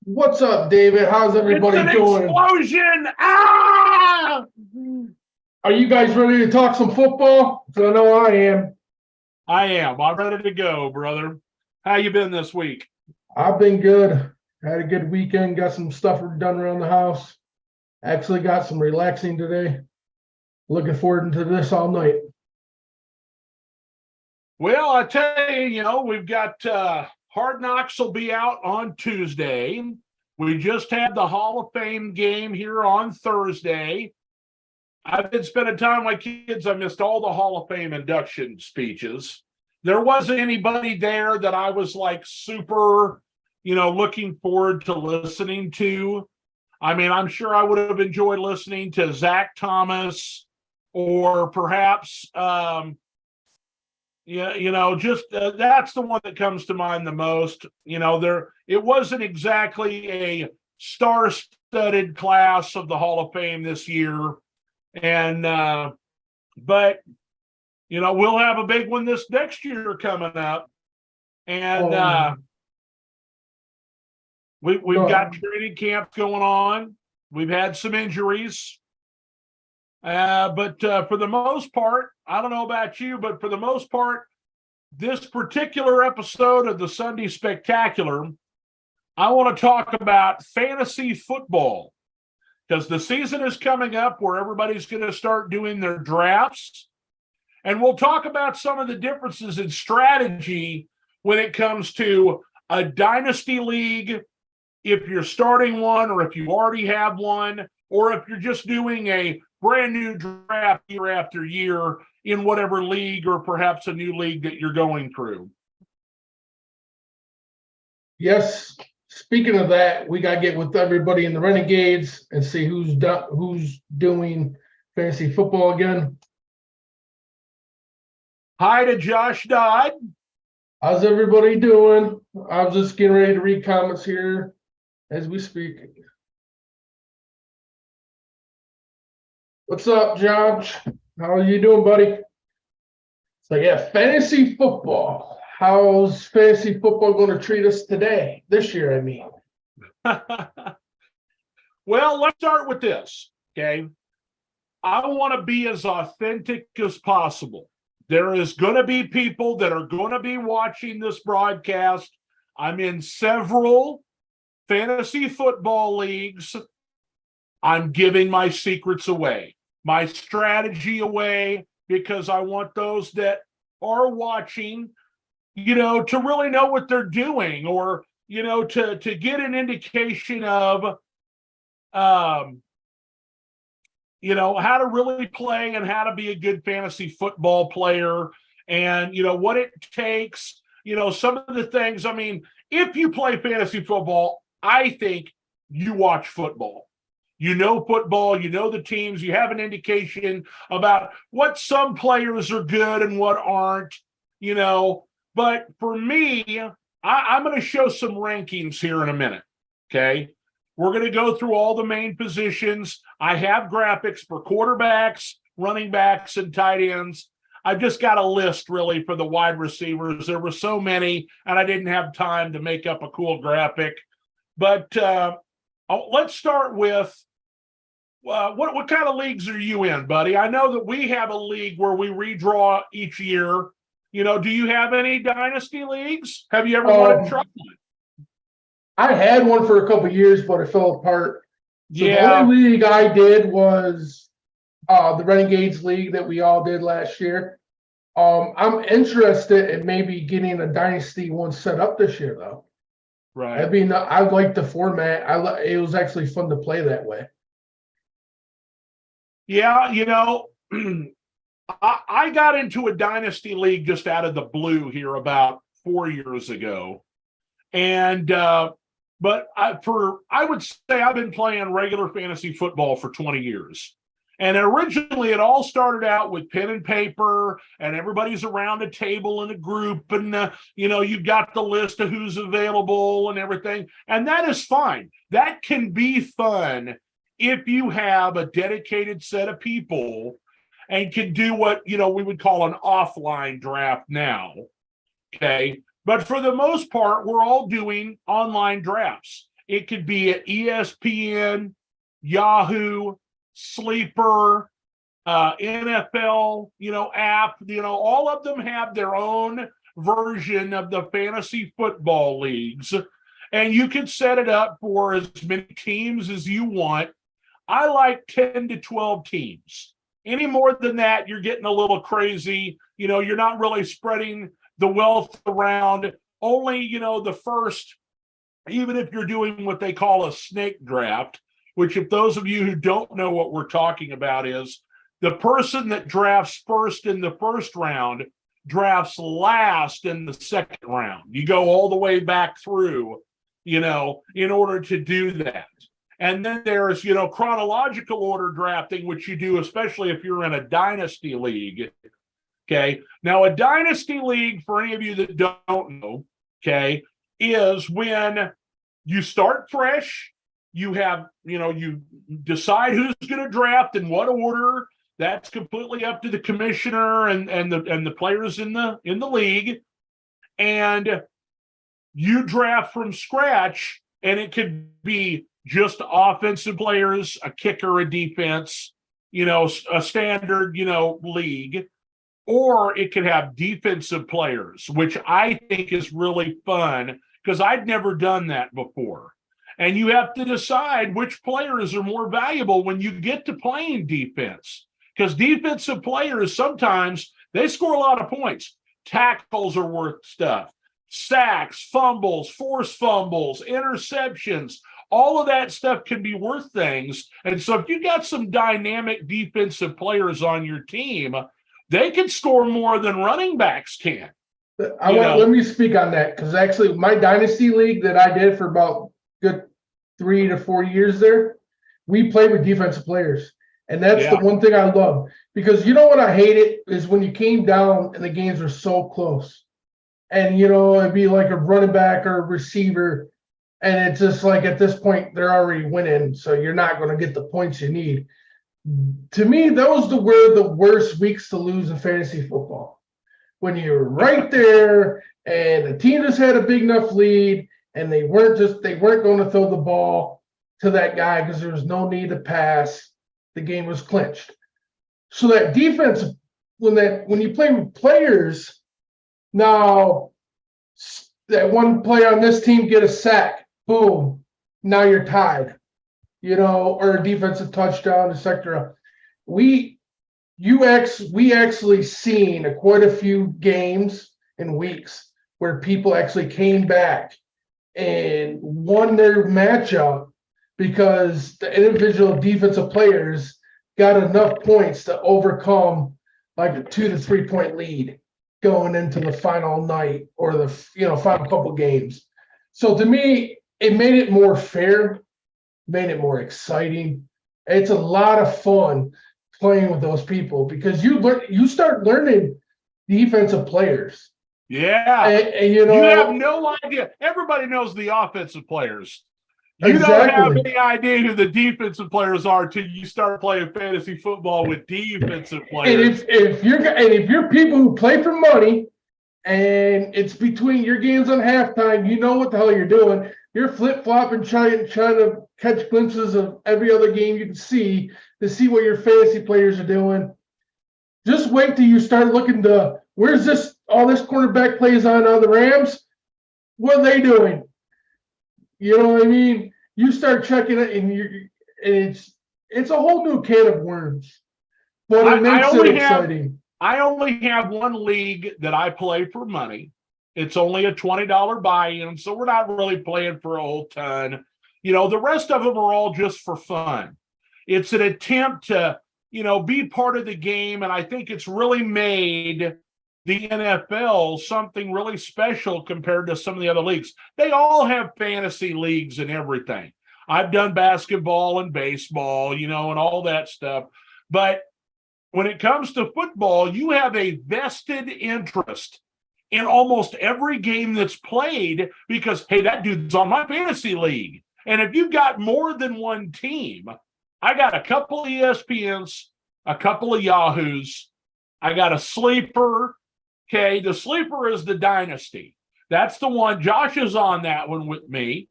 What's up, David? How's everybody It's an doing? explosion! Ah! Are you guys ready to talk some football? 'Cause I know I am. I am. I'm ready to go, brother. How you been this week? I've been good. Had a good weekend. Got some stuff done around the house. Actually got some relaxing today. Looking forward to this all night. Well, I tell you, we've got Hard Knocks will be out on Tuesday. We just had the Hall of Fame game here on Thursday. I've been spending time with my kids. I missed all the Hall of Fame induction speeches. There wasn't anybody there that I was like super, looking forward to listening to. I mean, I'm sure I would have enjoyed listening to Zach Thomas or perhaps, that's the one that comes to mind the most. It wasn't exactly a star-studded class of the Hall of Fame this year. And, but, we'll have a big one this next year coming up. And we've got training camps going on. We've had some injuries. But for the most part, I don't know about you, but for the most part, this particular episode of the Sunday Spectacular, I want to talk about fantasy football. Because the season is coming up where everybody's going to start doing their drafts. And we'll talk about some of the differences in strategy when it comes to a dynasty league, if you're starting one or if you already have one, or if you're just doing a brand new draft year after year in whatever league or perhaps a new league that you're going through. Yes. Speaking of that, we got to get with everybody in the Renegades and see who's doing fantasy football again. Hi to Josh Dodd. How's everybody doing? I was just getting ready to read comments here as we speak. What's up, Josh? How are you doing, buddy? So yeah, fantasy football. How's fantasy football going to treat us this year, I mean? Well, let's start with this, okay? I want to be as authentic as possible. There is going to be people that are going to be watching this broadcast. I'm in several fantasy football leagues. I'm giving my secrets away, my strategy away, because I want those that are watching to really know what they're doing, or, to get an indication of, how to really play and how to be a good fantasy football player, and, what it takes, some of the things. I mean, if you play fantasy football, I think you watch football. Football, the teams, you have an indication about what some players are good and what aren't, But for me, I'm going to show some rankings here in a minute, okay? We're going to go through all the main positions. I have graphics for quarterbacks, running backs, and tight ends. I've just got a list, really, for the wide receivers. There were so many, and I didn't have time to make up a cool graphic. But let's start with, what kind of leagues are you in, buddy? I know that we have a league where we redraw each year. Do you have any dynasty leagues? Have you ever wanted to try one? I had one for a couple of years, but it fell apart. So yeah. The only league I did was the Renegades League that we all did last year. I'm interested in maybe getting a dynasty one set up this year, though. Right. I mean, I like the format. It was actually fun to play that way. Yeah, I got into a dynasty league just out of the blue here about 4 years ago. And, but I would say I've been playing regular fantasy football for 20 years. And originally it all started out with pen and paper, and everybody's around a table in a group, and, you've got the list of who's available and everything. And that is fine. That can be fun if you have a dedicated set of people and can do what, we would call an offline draft now, okay? But for the most part, we're all doing online drafts. It could be at ESPN, Yahoo, Sleeper, NFL, app. All of them have their own version of the fantasy football leagues, and you can set it up for as many teams as you want. I like 10 to 12 teams. Any more than that, you're getting a little crazy. You're not really spreading the wealth around. Only, the first, even if you're doing what they call a snake draft, which if those of you who don't know what we're talking about is the person that drafts first in the first round drafts last in the second round. You go all the way back through, in order to do that. And then there's, chronological order drafting, which you do, especially if you're in a dynasty league. Okay. Now, a dynasty league, for any of you that don't know, okay, is when you start fresh, you have, you decide who's going to draft in what order. That's completely up to the commissioner and the players in the league. And you draft from scratch, and it could be just offensive players, a kicker, a defense, a standard, league. Or it could have defensive players, which I think is really fun because I'd never done that before. And you have to decide which players are more valuable when you get to playing defense. Because defensive players, sometimes they score a lot of points. Tackles are worth stuff. Sacks, fumbles, forced fumbles, interceptions, all of that stuff can be worth things. And so if you got some dynamic defensive players on your team, they can score more than running backs can. Let me speak on that, because actually my dynasty league that I did for about good 3 to 4 years there, we played with defensive players. And that's the one thing I love, because what I hated is when you came down and the games were so close. And, it'd be like a running back or a receiver. And it's just like at this point, they're already winning. So you're not going to get the points you need. To me, those were the worst weeks to lose in fantasy football. When you're right there and the team just had a big enough lead and they weren't going to throw the ball to that guy because there was no need to pass. The game was clinched. So that defense, when you play with players, now that one player on this team get a sack, boom, now you're tied, or a defensive touchdown, etc. We actually seen quite a few games and weeks where people actually came back and won their matchup because the individual defensive players got enough points to overcome like a 2 to 3 point lead going into the final night or the final couple games. So to me, it made it more fair, made it more exciting. It's a lot of fun playing with those people because you start learning defensive players. Yeah. And you have no idea. Everybody knows the offensive players. You don't have any idea who the defensive players are till you start playing fantasy football with defensive players. And if you're people who play for money and it's between your games on halftime, you know what the hell you're doing. You're flip-flopping, trying to catch glimpses of every other game you can see to see what your fantasy players are doing. Just wait till you start looking where's all this cornerback plays on the Rams? What are they doing? You know what I mean? You start checking it, and it's a whole new can of worms. But it makes it exciting. I only have one league that I play for money. It's only a $20 buy-in, so we're not really playing for a whole ton. The rest of them are all just for fun. It's an attempt to, be part of the game, and I think it's really made the NFL something really special compared to some of the other leagues. They all have fantasy leagues and everything. I've done basketball and baseball, and all that stuff. But when it comes to football, you have a vested interest in almost every game that's played because, hey, that dude's on my fantasy league. And if you've got more than one team, I got a couple of ESPNs, a couple of Yahoos, I got a sleeper. Okay, the sleeper is the dynasty. That's the one. Josh is on that one with me.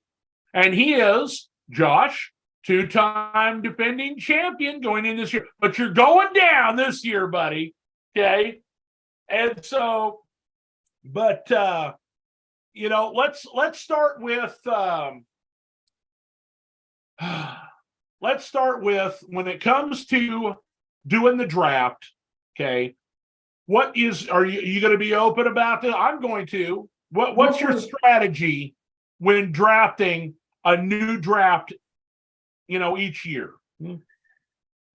And he is, Josh, two-time defending champion going in this year. But you're going down this year, buddy. Okay. And so, but let's start with let's start with when it comes to doing the draft. Okay, are you going to be open about this? I'm going to. What's your strategy when drafting a new draft? Each year.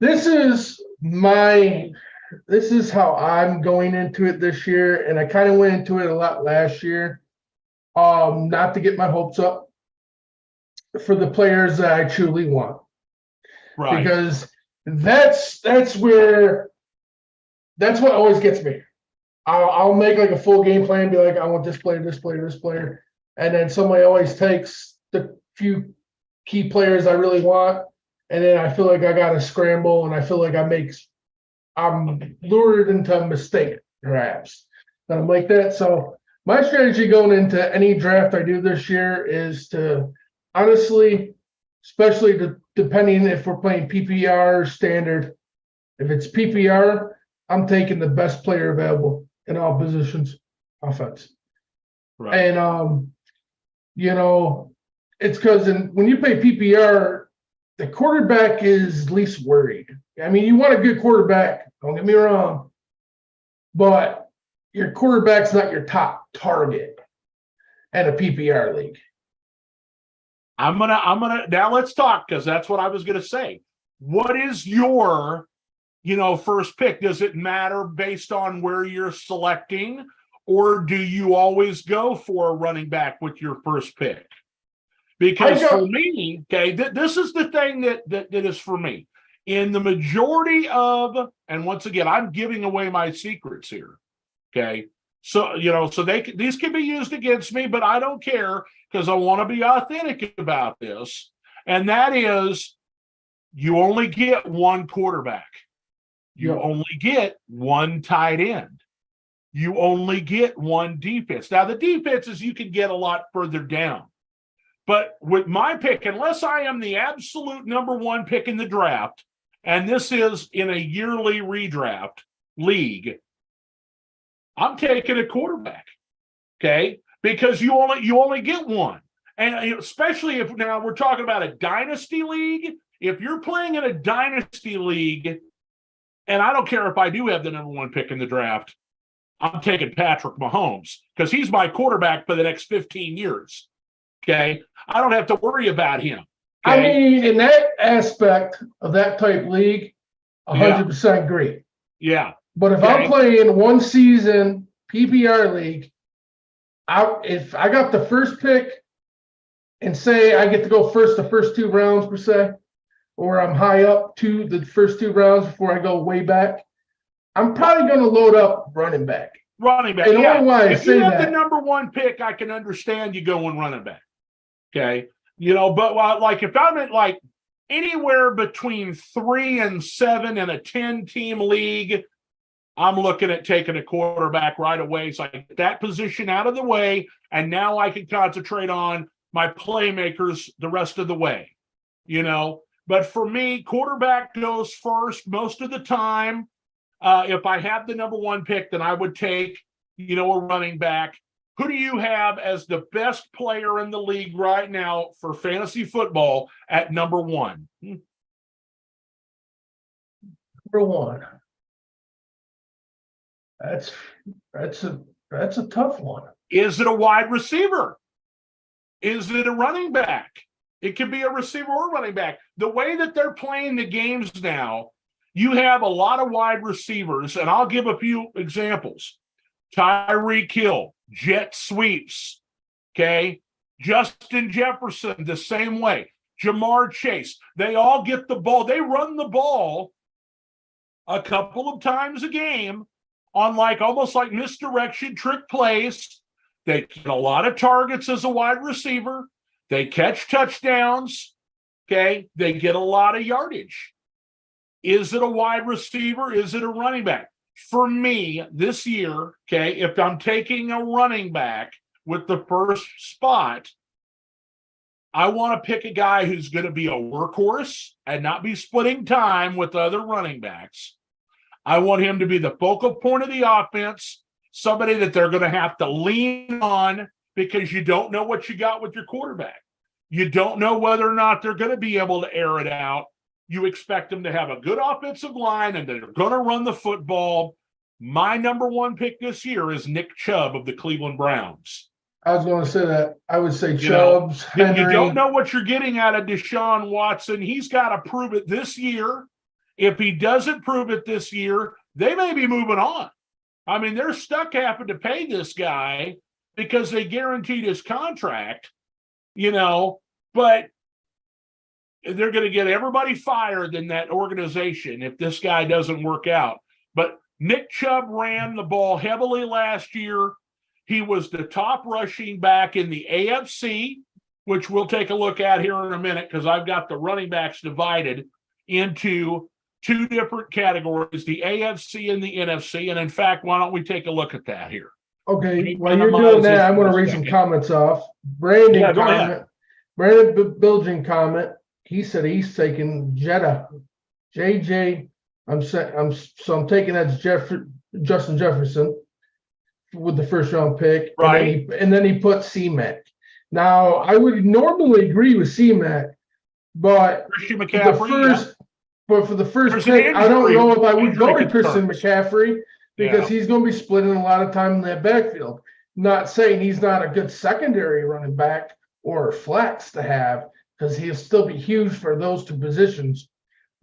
This is how I'm going into it this year, and I kind of went into it a lot last year. Not to get my hopes up for the players that I truly want. Right. Because that's what always gets me. I'll make like a full game plan, be like, I want this player, this player, this player. And then somebody always takes the few key players I really want. And then I feel like I got to scramble, and I feel like I'm lured into a mistake, perhaps. And I'm like that. So my strategy going into any draft I do this year is to honestly, especially depending if we're playing PPR or standard, if it's PPR, I'm taking the best player available in all positions, offense. Right. And it's because when you play PPR, the quarterback is least worried. I mean, you want a good quarterback, don't get me wrong, but your quarterback's not your top target at a PPR league. I'm gonna now let's talk, because that's what I was gonna say. What is your first pick? Does it matter based on where you're selecting, or do you always go for a running back with your first pick? Because for me, okay, this is the thing that is for me. In the majority of, and once again, I'm giving away my secrets here. Okay. So, these can be used against me, but I don't care, because I want to be authentic about this. And that is, you only get one quarterback. You only get one tight end. You only get one defense. Now, the defenses you can get a lot further down. But with my pick, unless I am the absolute number one pick in the draft, and this is in a yearly redraft league, I'm taking a quarterback, okay? Because you only get one. And especially if now we're talking about a dynasty league, if you're playing in a dynasty league, and I don't care if I do have the number one pick in the draft, I'm taking Patrick Mahomes, because he's my quarterback for the next 15 years. Okay, I don't have to worry about him. Okay? I mean, in that aspect of that type league, 100% agree. Yeah. But if I'm playing one season PPR league, if I got the first pick and say I get to go first the first two rounds per se, or I'm high up to the first two rounds before I go way back, I'm probably going to load up running back. Running back. And why I if say you have that, the number one pick, I can understand you going running back. Okay. But like if I'm at like anywhere between 3 and 7 in a 10-team league, I'm looking at taking a quarterback right away. So I get that position out of the way, and now I can concentrate on my playmakers the rest of the way. But for me, quarterback goes first most of the time. If I have the number one pick, then I would take, a running back. Who do you have as the best player in the league right now for fantasy football at number one? Number one. That's a tough one. Is it a wide receiver? Is it a running back? It could be a receiver or running back. The way that they're playing the games now, you have a lot of wide receivers, and I'll give a few examples. Tyreek Hill, jet sweeps, okay? Justin Jefferson, the same way. Jamar Chase, they all get the ball. They run the ball a couple of times a game on almost like misdirection trick plays. They get a lot of targets as a wide receiver. They catch touchdowns, okay? They get a lot of yardage. Is it a wide receiver? Is it a running back? For me, this year, okay, if I'm taking a running back with the first spot, I want to pick a guy who's going to be a workhorse and not be splitting time with other running backs. I want him to be the focal point of the offense, somebody that they're going to have to lean on because you don't know what you got with your quarterback. You don't know whether or not they're going to be able to air it out. You expect them to have a good offensive line and they're going to run the football. My number one pick this year is Nick Chubb of the Cleveland Browns. I was going to say that. I would say Chubbs, Henry. You don't know what you're getting out of Deshaun Watson. He's got to prove it this year. If he doesn't prove it this year, they may be moving on. I mean, they're stuck having to pay this guy because they guaranteed his contract, but they're going to get everybody fired in that organization if this guy doesn't work out. But Nick Chubb ran the ball heavily last year. He was the top rushing back in the AFC, which we'll take a look at here in a minute because I've got the running backs divided into two different categories, the AFC and the NFC. And in fact, why don't we take a look at that here? Okay, while you're doing that, I'm going to read some comments off. Brandon Bilgin comment. He said he's taking Jetta. JJ, I'm taking that's Justin Jefferson with the first round pick. Right. And then he put C-Mac. Now, I would normally agree with C-Mac, but Christian McCaffrey, but for the first pick, I don't know if I would go to Christian McCaffrey because he's going to be splitting a lot of time in that backfield. Not saying he's not a good secondary running back or flex to have because he'll still be huge for those two positions,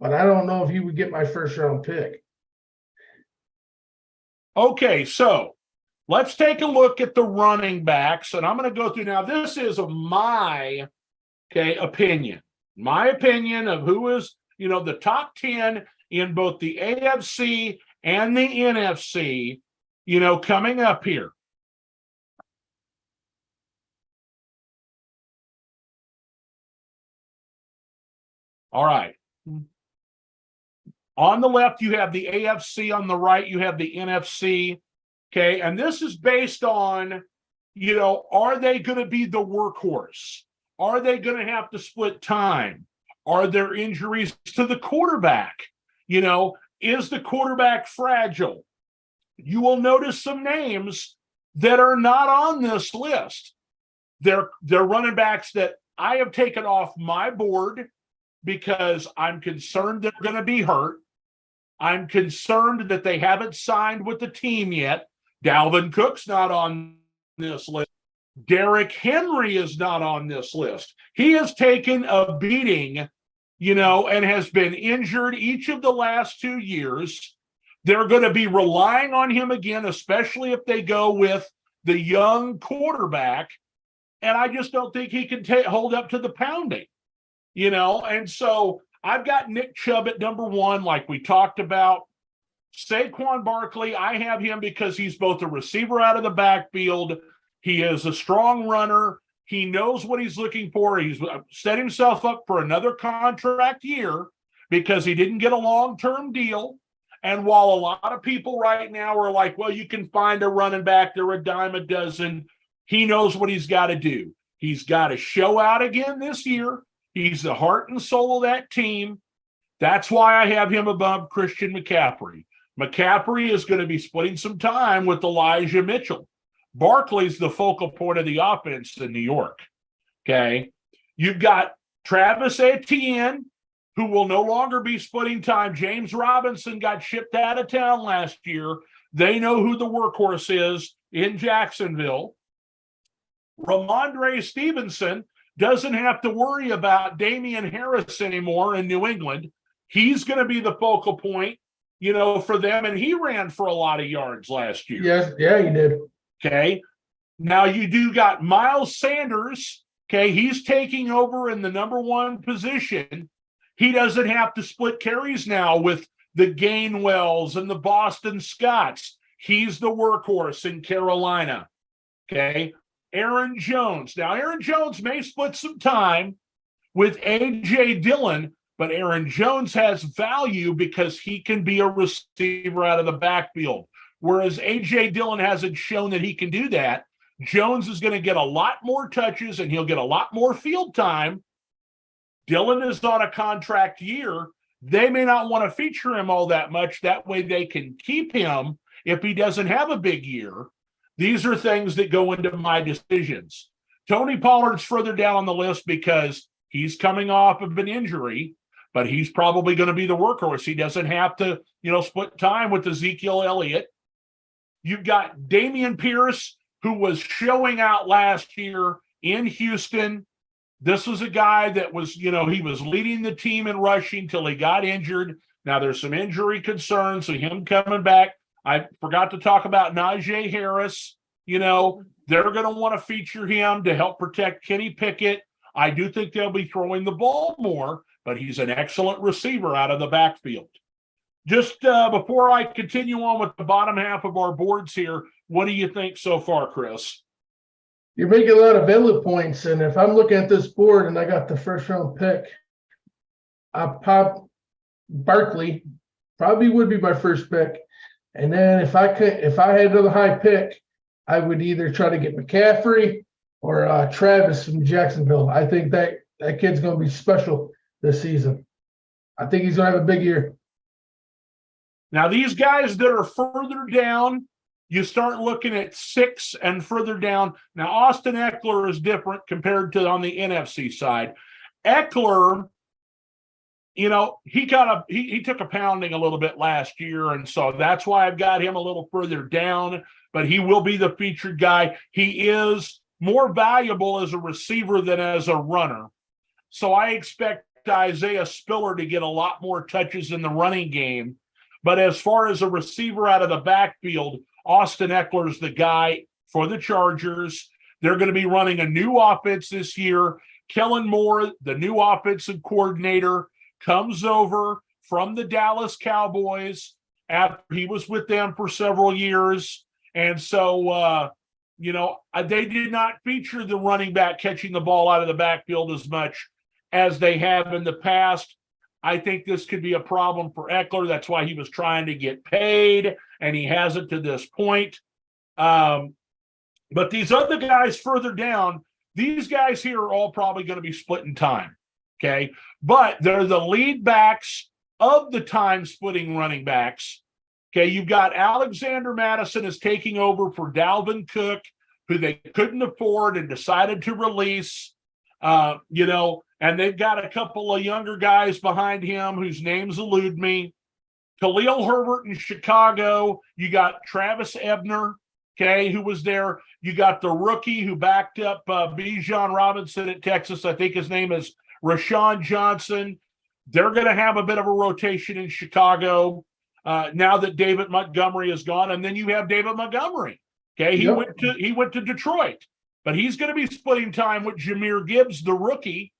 but I don't know if he would get my first round pick. Okay, so let's take a look at the running backs, and I'm going to go through now. This is my opinion. My opinion of who is, the top 10 in both the AFC and the NFC, coming up here. All right. On the left, you have the AFC. On the right, you have the NFC. Okay, and this is based on, are they going to be the workhorse? Are they going to have to split time? Are there injuries to the quarterback? Is the quarterback fragile? You will notice some names that are not on this list. They're running backs that I have taken off my board because I'm concerned they're going to be hurt. I'm concerned that they haven't signed with the team yet. Dalvin Cook's not on this list. Derrick Henry is not on this list. He has taken a beating, and has been injured each of the last 2 years. They're going to be relying on him again, especially if they go with the young quarterback. And I just don't think he can hold up to the pounding, And so I've got Nick Chubb at number 1, like we talked about. Saquon Barkley, I have him because he's both a receiver out of the backfield. He is a strong runner. He knows what he's looking for. He's set himself up for another contract year because he didn't get a long-term deal. And while a lot of people right now are like, well, you can find a running back, they're a dime a dozen, he knows what he's got to do. He's got to show out again this year. He's the heart and soul of that team. That's why I have him above Christian McCaffrey. McCaffrey is going to be splitting some time with Elijah Mitchell. Barkley's the focal point of the offense in New York. Okay. You've got Travis Etienne, who will no longer be splitting time. James Robinson got shipped out of town last year. They know who the workhorse is in Jacksonville. Ramondre Stevenson doesn't have to worry about Damian Harris anymore in New England. He's going to be the focal point, for them. And he ran for a lot of yards last year. Yes. Yeah, he did. Okay. Now you do got Miles Sanders. Okay. He's taking over in the number 1 position. He doesn't have to split carries now with the Gainwells and the Boston Scotts. He's the workhorse in Carolina. Okay. Aaron Jones. Now, Aaron Jones may split some time with A.J. Dillon, but Aaron Jones has value because he can be a receiver out of the backfield. Whereas A.J. Dillon hasn't shown that he can do that. Jones is going to get a lot more touches and he'll get a lot more field time. Dillon is on a contract year. They may not want to feature him all that much. That way they can keep him if he doesn't have a big year. These are things that go into my decisions. Tony Pollard's further down on the list because he's coming off of an injury, but he's probably going to be the workhorse. He doesn't have to, split time with Ezekiel Elliott. You've got Dameon Pierce, who was showing out last year in Houston. This was a guy that was, he was leading the team in rushing till he got injured. Now there's some injury concerns, so him coming back. I forgot to talk about Najee Harris. They're going to want to feature him to help protect Kenny Pickett. I do think they'll be throwing the ball more, but he's an excellent receiver out of the backfield. Just before I continue on with the bottom half of our boards here, what do you think so far, Chris? You're making a lot of valid points, and if I'm looking at this board and I got the first round pick, I pop Barkley, probably would be my first pick. And then if I had another high pick, I would either try to get McCaffrey or Travis from Jacksonville. I think that kid's going to be special this season. I think he's going to have a big year. Now, these guys that are further down, you start looking at 6 and further down. Now, Austin Eckler is different compared to on the NFC side. Eckler, he took a pounding a little bit last year, and so that's why I've got him a little further down, but he will be the featured guy. He is more valuable as a receiver than as a runner. So I expect Isaiah Spiller to get a lot more touches in the running game. But as far as a receiver out of the backfield, Austin Eckler's the guy for the Chargers. They're going to be running a new offense this year. Kellen Moore, the new offensive coordinator, comes over from the Dallas Cowboys after he was with them for several years. And so, they did not feature the running back catching the ball out of the backfield as much as they have in the past. I think this could be a problem for Eckler. That's why he was trying to get paid, and he hasn't to this point. But these other guys further down, these guys here are all probably going to be splitting time, okay? But they're the lead backs of the time-splitting running backs. Okay, you've got Alexander Madison is taking over for Dalvin Cook, who they couldn't afford and decided to release. And they've got a couple of younger guys behind him whose names elude me. Khalil Herbert in Chicago. You got Travis Ebner, okay, who was there. You got the rookie who backed up Bijan Robinson at Texas. I think his name is Rashawn Johnson. They're going to have a bit of a rotation in Chicago now that David Montgomery is gone. And then you have David Montgomery. Okay, he went to Detroit. But he's going to be splitting time with Jahmyr Gibbs, the rookie.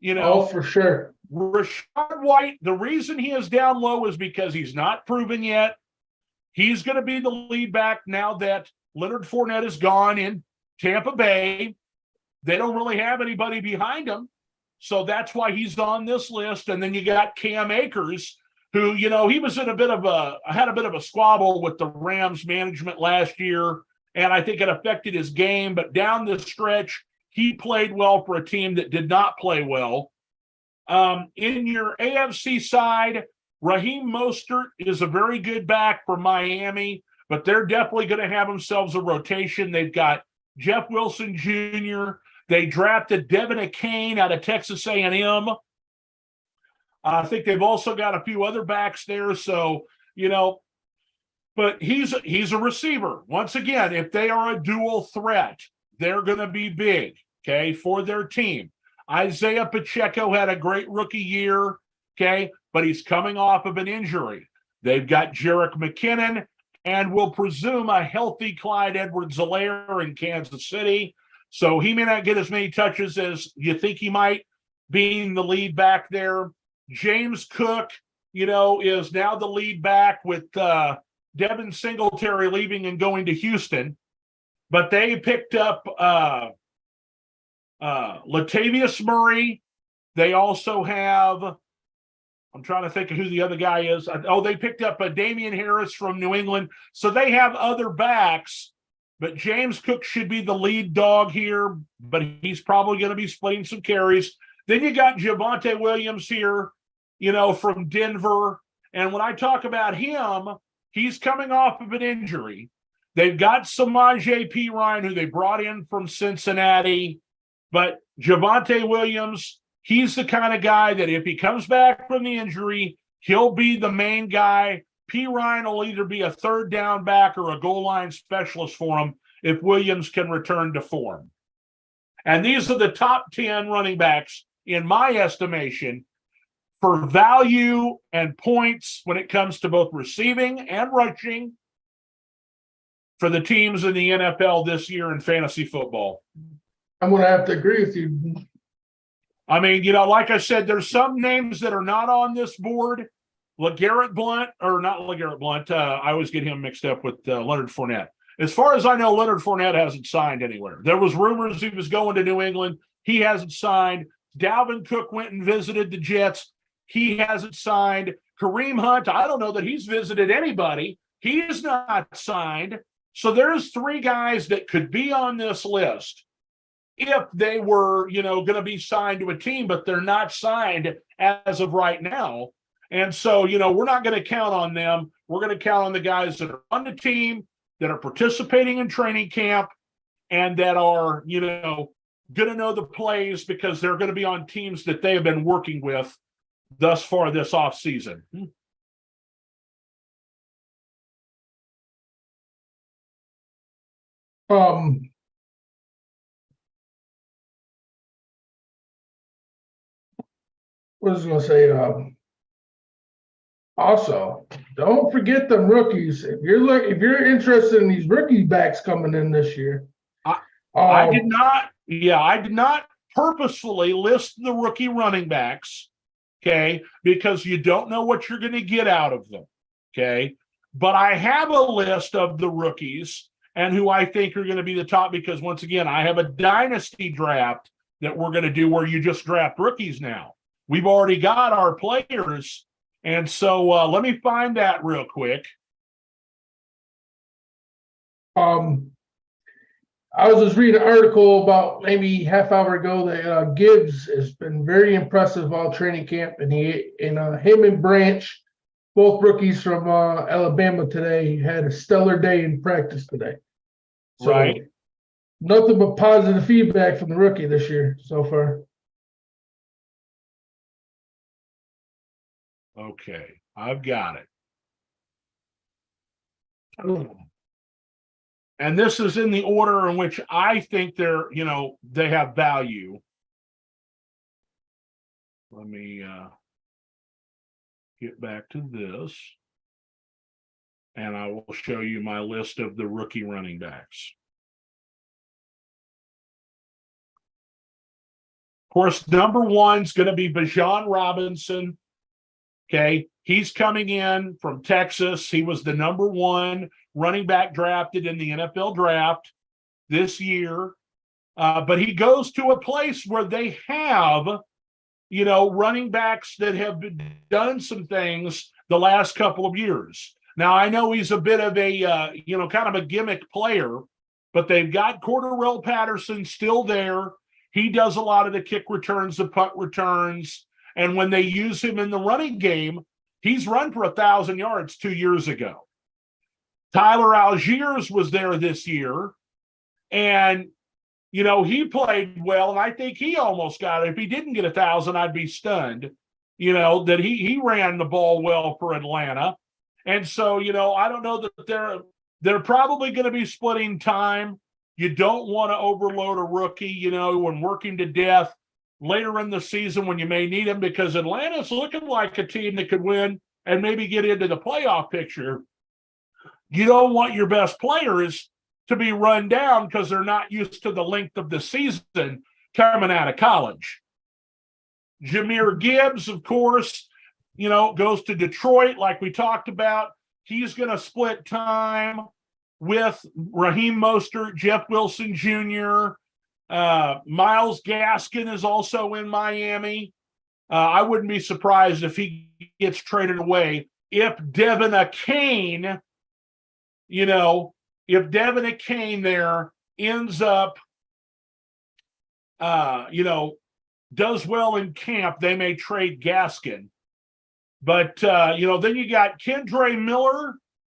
Oh, for sure. Rachaad White, the reason he is down low is because he's not proven yet. He's going to be the lead back now that Leonard Fournette is gone in Tampa Bay. They don't really have anybody behind him. So that's why he's on this list. And then you got Cam Akers, who, he was in had a bit of a squabble with the Rams management last year. And I think it affected his game. But down the stretch, he played well for a team that did not play well. In your AFC side, Raheem Mostert is a very good back for Miami, but they're definitely going to have themselves a rotation. They've got Jeff Wilson Jr. They drafted Devin Akane out of Texas A&M. I think they've also got a few other backs there. So, but he's a receiver. Once again, if they are a dual threat, they're going to be big, okay, for their team. Isaiah Pacheco had a great rookie year, okay, but he's coming off of an injury. They've got Jerick McKinnon and will presume a healthy Clyde Edwards-Helaire in Kansas City. So he may not get as many touches as you think he might, being the lead back there. James Cook, is now the lead back with Devin Singletary leaving and going to Houston. But they picked up Latavius Murray. They also have, I'm trying to think of who the other guy is. They picked up Damian Harris from New England. So they have other backs but James Cook should be the lead dog here, but he's probably going to be splitting some carries. Then you got Javonte Williams here, from Denver. And when I talk about him, he's coming off of an injury. They've got Samaje Perine, who they brought in from Cincinnati. But Javonte Williams, he's the kind of guy that if he comes back from the injury, he'll be the main guy. Perine will either be a third down back or a goal line specialist for him if Williams can return to form. And these are the top 10 running backs, in my estimation, for value and points when it comes to both receiving and rushing for the teams in the NFL this year in fantasy football. I'm going to have to agree with you. I mean, like I said, there's some names that are not on this board. LeGarrette Blount, or not LeGarrette Blount. I always get him mixed up with Leonard Fournette. As far as I know, Leonard Fournette hasn't signed anywhere. There was rumors he was going to New England. He hasn't signed. Dalvin Cook went and visited the Jets. He hasn't signed. Kareem Hunt, I don't know that he's visited anybody. He's not signed. So there's 3 guys that could be on this list if they were, going to be signed to a team, but they're not signed as of right now. And so, we're not going to count on them. We're going to count on the guys that are on the team, that are participating in training camp, and that are, going to know the plays because they're going to be on teams that they have been working with thus far this offseason. What was I going to say? Also, don't forget the rookies. If you're interested in these rookie backs coming in this year, I did not purposefully list the rookie running backs, okay, because you don't know what you're going to get out of them, okay. But I have a list of the rookies and who I think are going to be the top, because once again, I have a dynasty draft that we're going to do where you just draft rookies now. We've already got our players. And so let me find that real quick. I was just reading an article about maybe half hour ago that Gibbs has been very impressive all training camp, and him and Branch, both rookies from Alabama today, had a stellar day in practice today. So, right. Nothing but positive feedback from the rookie this year so far. Okay, I've got it. And this is in the order in which I think they have value. Let me get back to this. And I will show you my list of the rookie running backs. Of course, number 1 is going to be Bijan Robinson. Okay, he's coming in from Texas. He was the number 1 running back drafted in the NFL draft this year. But he goes to a place where they have, running backs that have done some things the last couple of years. Now, I know he's a bit of a, kind of a gimmick player, but they've got Cordarrelle Patterson still there. He does a lot of the kick returns, the punt returns. And when they use him in the running game, he's run for 1,000 yards 2 years ago. Tyler Algiers was there this year. And, he played well. And I think he almost got it. If he didn't get 1,000, I'd be stunned, that he ran the ball well for Atlanta. And so, I don't know that they're probably going to be splitting time. You don't want to overload a rookie, when working to death later in the season when you may need him, because Atlanta's looking like a team that could win and maybe get into the playoff picture. You don't want your best players to be run down because they're not used to the length of the season coming out of college. Jahmyr Gibbs, of course, goes to Detroit like we talked about. He's going to split time with Raheem Mostert, Jeff Wilson Jr., Myles Gaskin is also in Miami. I wouldn't be surprised if he gets traded away. If Devin Achane, if Devin Akane there ends up, does well in camp, they may trade Gaskin. But, then you got Kendre Miller.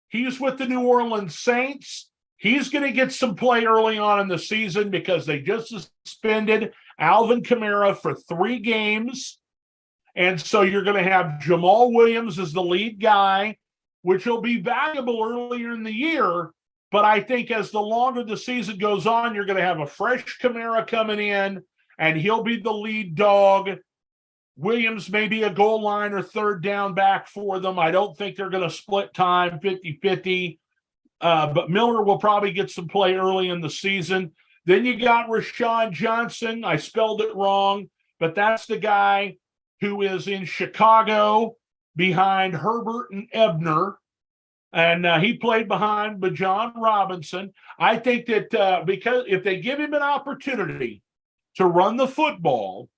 He's with the New Orleans Saints. He's going to get some play early on in the season because they just suspended Alvin Kamara for 3 games. And so you're going to have Jamal Williams as the lead guy, which will be valuable earlier in the year. But I think as the longer the season goes on, you're going to have a fresh Kamara coming in, and he'll be the lead dog. Williams may be a goal line or third down back for them. I don't think they're going to split time 50-50. But Miller will probably get some play early in the season. Then you got Rashawn Johnson. I spelled it wrong, but that's the guy who is in Chicago behind Herbert and Ebner. And he played behind Bijan Robinson. I think that because if they give him an opportunity to run the football,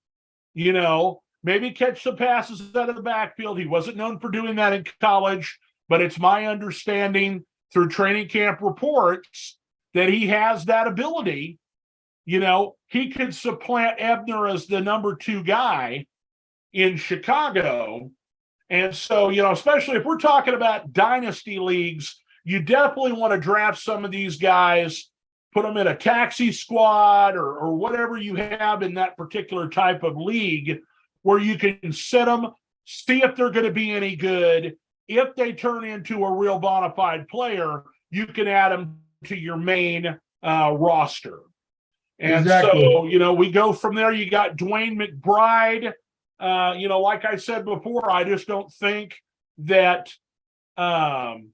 maybe catch some passes out of the backfield. He wasn't known for doing that in college, but it's my understanding through training camp reports that he has that ability. He could supplant Ebner as the number 2 guy in Chicago. And so, especially if we're talking about dynasty leagues, you definitely want to draft some of these guys, put them in a taxi squad or whatever you have in that particular type of league where you can set them, see if they're going to be any good. If they turn into a real bona fide player, you can add them to your main roster. And so, we go from there. You got Dwayne McBride. Like I said before, I just don't think that, and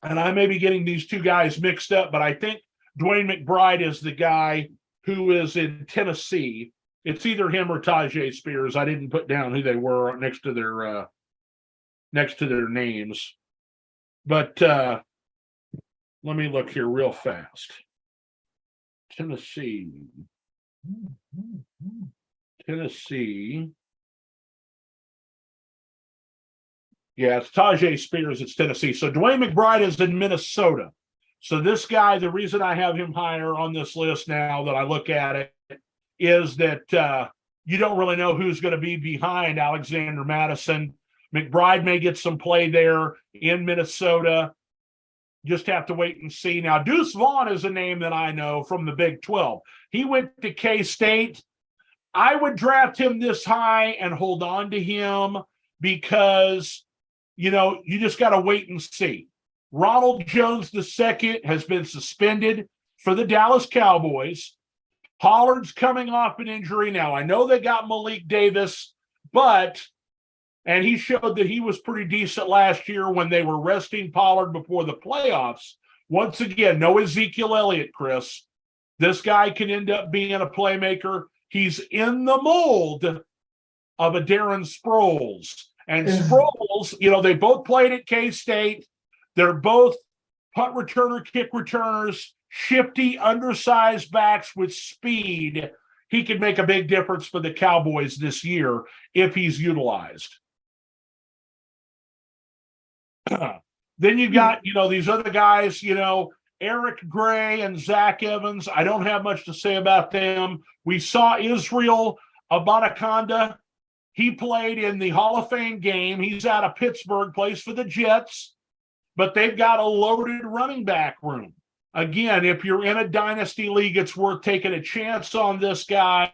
I may be getting these 2 guys mixed up, but I think Dwayne McBride is the guy who is in Tennessee. It's either him or Tajay Spears. I didn't put down who they were next to their names. But let me look here real fast. Tennessee. Yeah, it's Tajay Spears. It's Tennessee. So Dwayne McBride is in Minnesota. So this guy, the reason I have him higher on this list now that I look at it is that you don't really know who's going to be behind Alexander Madison. McBride may get some play there in Minnesota. Just have to wait and see. Now, Deuce Vaughn is a name that I know from the Big 12. He went to K-State. I would draft him this high and hold on to him because, you just got to wait and see. Ronald Jones II has been suspended for the Dallas Cowboys. Pollard's coming off an injury now. I know they got Malik Davis, and he showed that he was pretty decent last year when they were resting Pollard before the playoffs. Once again, no Ezekiel Elliott, Chris. This guy can end up being a playmaker. He's in the mold of a Darren Sproles. And Sproles, they both played at K-State. They're both punt returner, kick returners, shifty, undersized backs with speed. He could make a big difference for the Cowboys this year if he's utilized. Then you got, these other guys, Eric Gray and Zach Evans. I don't have much to say about them. We saw Israel Abanikanda. He played in the Hall of Fame game. He's out of Pittsburgh, plays for the Jets, but they've got a loaded running back room. Again, if you're in a dynasty league, it's worth taking a chance on this guy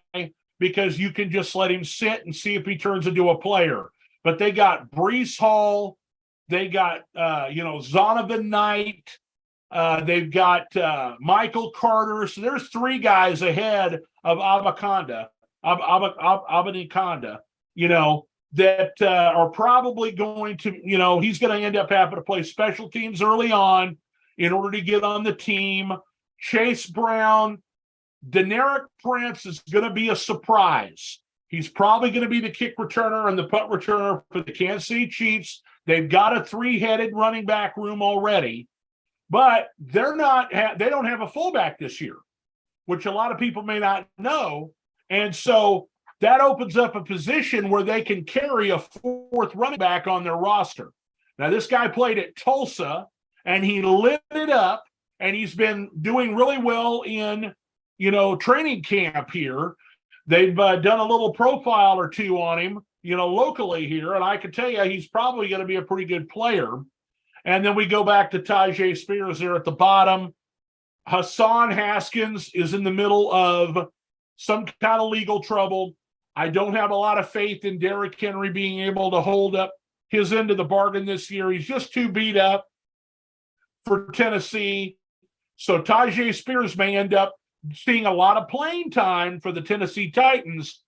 because you can just let him sit and see if he turns into a player. But they got Breece Hall. They got, Zonovan Knight. They've got Michael Carter. So there's 3 guys ahead of Abanikanda, that are probably going to, he's going to end up having to play special teams early on in order to get on the team. Chase Brown, Deneric Prince is going to be a surprise. He's probably going to be the kick returner and the punt returner for the Kansas City Chiefs. They've got a 3-headed running back room already, but they don't have a fullback this year, which a lot of people may not know. And so that opens up a position where they can carry a 4th running back on their roster. Now, this guy played at Tulsa and he lit it up, and he's been doing really well in, training camp here. They've done a little profile or two on him, locally here, and I can tell you he's probably going to be a pretty good player. And then we go back to Tyjae Spears there at the bottom. Hassan Haskins is in the middle of some kind of legal trouble. I don't have a lot of faith in Derrick Henry being able to hold up his end of the bargain this year. He's just too beat up for Tennessee. So Tyjae Spears may end up seeing a lot of playing time for the Tennessee Titans,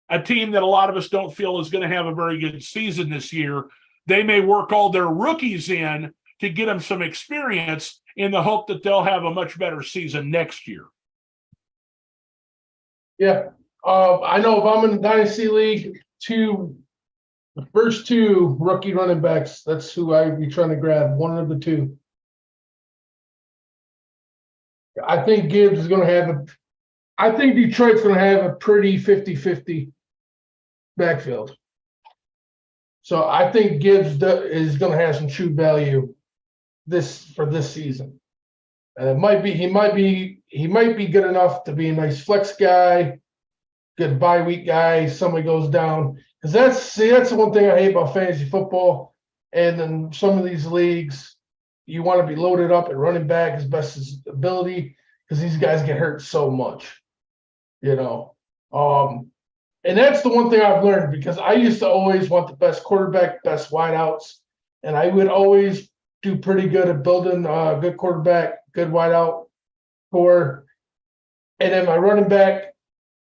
a team that a lot of us don't feel is going to have a very good season this year. They may work all their rookies in to get them some experience in the hope that they'll have a much better season next year. Yeah. I know if I'm in the Dynasty League, the first two rookie running backs, that's who I'd be trying to grab, one of the two. I think Gibbs is going to have I think Detroit's going to have a pretty 50-50 backfield. So I think Gibbs is going to have some true value for this season. And he might be good enough to be a nice flex guy, good bye week guy. Somebody goes down, because that's the one thing I hate about fantasy football. And then some of these leagues, you want to be loaded up at running back as best as ability, because these guys get hurt so much, And that's the one thing I've learned, because I used to always want the best quarterback, best wideouts, and I would always do pretty good at building a good quarterback, good wideout core, and then my running back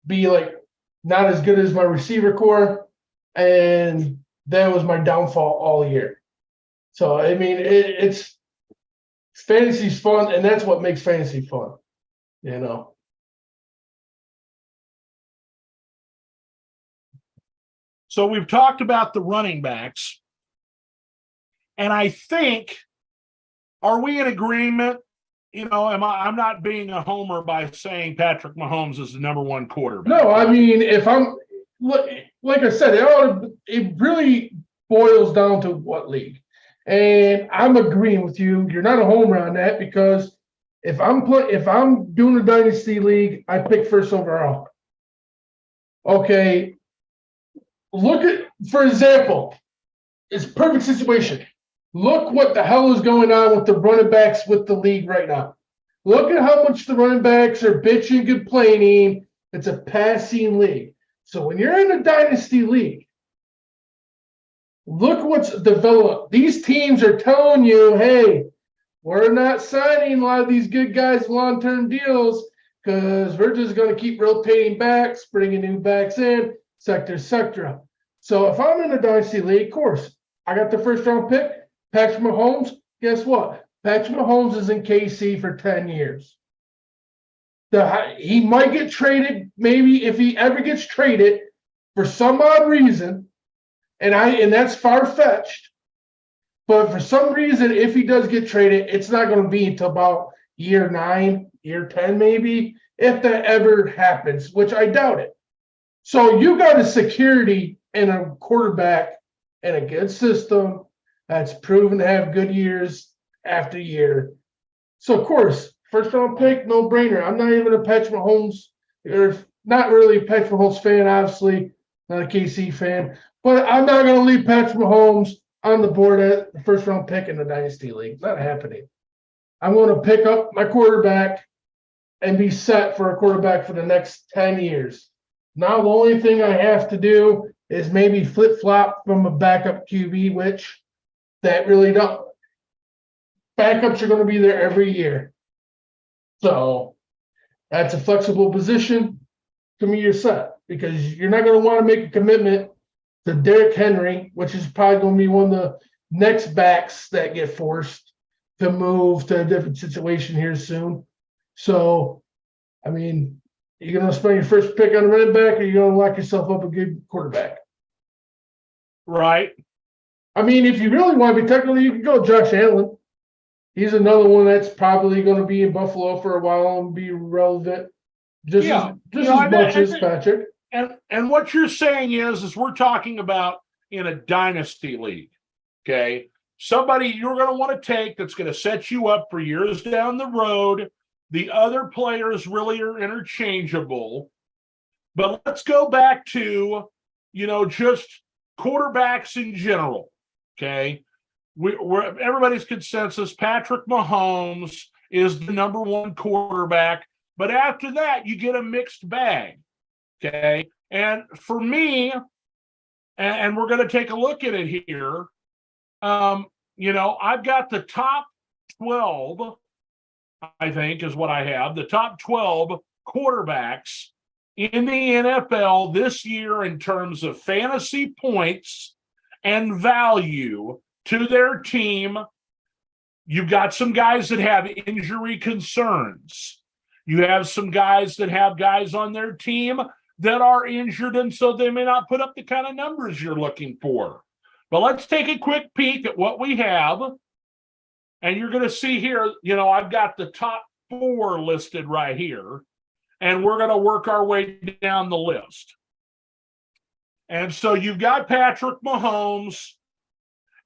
be like not as good as my receiver core, and that was my downfall all year. So I mean, it's fantasy's fun, and that's what makes fantasy fun, So we've talked about the running backs, and I think, are we in agreement? I'm not being a homer by saying Patrick Mahomes is the number one quarterback. No, I mean, if I'm like I said, it really boils down to what league, and I'm agreeing with you. You're not a homer on that, because if I'm doing a dynasty league, I pick first overall. Okay. For example, it's a perfect situation. Look what the hell is going on with the running backs with the league right now. Look at how much the running backs are bitching, complaining. It's a passing league. So when you're in a dynasty league, look what's developed. These teams are telling you, hey, we're not signing a lot of these good guys long-term deals, because we're just going to keep rotating backs, bringing new backs in, et cetera. So if I'm in a dynasty league, of course, I got the first round pick, Patrick Mahomes. Guess what? Patrick Mahomes is in KC for 10 years. He might get traded, maybe if he ever gets traded for some odd reason, and that's far-fetched. But for some reason, if he does get traded, it's not going to be until about year 9, year 10 maybe, if that ever happens, which I doubt it. So you got a security and a quarterback and a good system that's proven to have good years after year. So, of course, first round pick, no brainer. I'm not even a Patrick Mahomes, or not really a Patrick Mahomes fan, obviously, not a KC fan. But I'm not going to leave Patrick Mahomes on the board at the first round pick in the Dynasty League. Not happening. I'm going to pick up my quarterback and be set for a quarterback for the next 10 years. Now, the only thing I have to do is maybe flip-flop from a backup QB, which that really don't. Backups are going to be there every year. So that's a flexible position. To me, you're set, because you're not going to want to make a commitment to Derrick Henry, which is probably going to be one of the next backs that get forced to move to a different situation here soon. So, I mean, you're going to spend your first pick on a running back, or you're going to lock yourself up a good quarterback. Right. I mean, if you really want to be technical, you can go Josh Allen. He's another one that's probably going to be in Buffalo for a while and be relevant just as much as Patrick. And what you're saying is we're talking about in a dynasty league, okay? somebody you're going to want to take that's going to set you up for years down the road. The other players really are interchangeable. But let's go back to, just quarterbacks in general, okay? We're everybody's consensus, Patrick Mahomes is the number one quarterback. But after that, you get a mixed bag, okay? And for me, and we're going to take a look at it here, I've got the top 12, I think is what I have, the top 12 quarterbacks in the NFL this year in terms of fantasy points and value to their team. You've got some guys that have injury concerns. You have some guys that have guys on their team that are injured, and so they may not put up the kind of numbers you're looking for. But let's take a quick peek at what we have. And you're going to see here, I've got the top 4 listed right here. And we're going to work our way down the list. And so you've got Patrick Mahomes.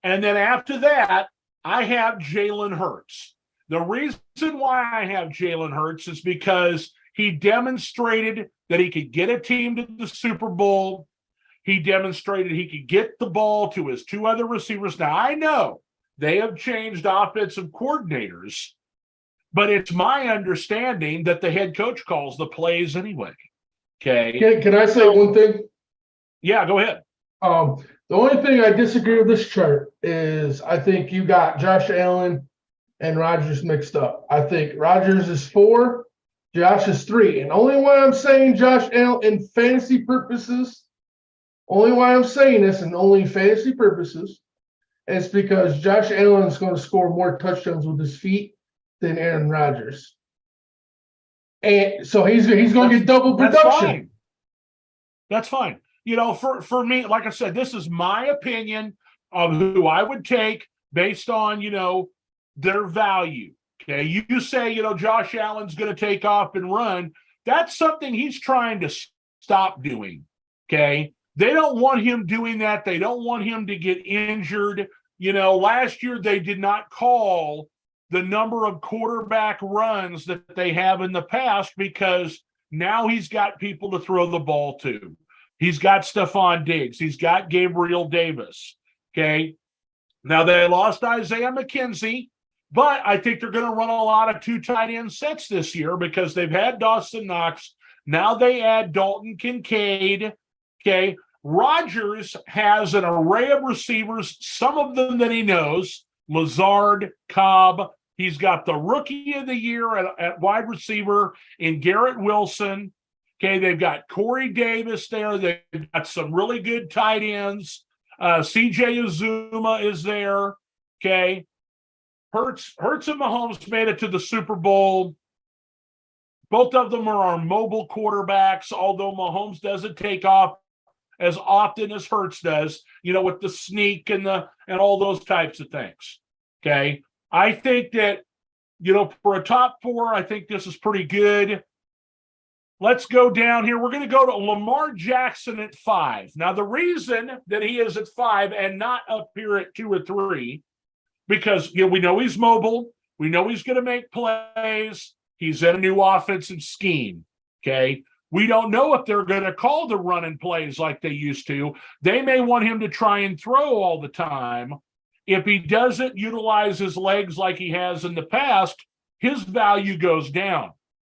And then after that, I have Jalen Hurts. The reason why I have Jalen Hurts is because he demonstrated that he could get a team to the Super Bowl. He demonstrated he could get the ball to his 2 other receivers. Now, I know they have changed offensive coordinators, but it's my understanding that the head coach calls the plays anyway. Okay. Can I say one thing? Yeah, go ahead. The only thing I disagree with this chart is I think you got Josh Allen and Rodgers mixed up. I think Rodgers is 4, Josh is 3. And only why I'm saying Josh Allen in fantasy purposes, only why I'm saying this and only fantasy purposes, is because Josh Allen is going to score more touchdowns with his feet than Aaron Rodgers. And so he's going to get double production. That's fine. For me, like I said, this is my opinion of who I would take based on, their value. Okay. You say, Josh Allen's going to take off and run. That's something he's trying to stop doing. Okay. They don't want him doing that. They don't want him to get injured. Last year they did not call the number of quarterback runs that they have in the past because now he's got people to throw the ball to. He's got Stephon Diggs. He's got Gabriel Davis. Okay. Now they lost Isaiah McKenzie, but I think they're going to run a lot of 2 tight end sets this year because they've had Dawson Knox. Now they add Dalton Kincaid. Okay. Rodgers has an array of receivers, some of them that he knows, Lazard, Cobb. He's got the rookie of the year at wide receiver in Garrett Wilson. Okay, they've got Corey Davis there. They've got some really good tight ends. CJ Uzuma is there. Okay. Hurts and Mahomes made it to the Super Bowl. Both of them are our mobile quarterbacks, although Mahomes doesn't take off as often as Hurts does, with the sneak and all those types of things. Okay. I think that, for a top 4, I think this is pretty good. Let's go down here. We're going to go to Lamar Jackson at 5. Now, the reason that he is at 5 and not up here at 2 or 3, because, we know he's mobile. We know he's going to make plays. He's in a new offensive scheme. Okay. We don't know if they're going to call the running plays like they used to. They may want him to try and throw all the time. If he doesn't utilize his legs like he has in the past, his value goes down.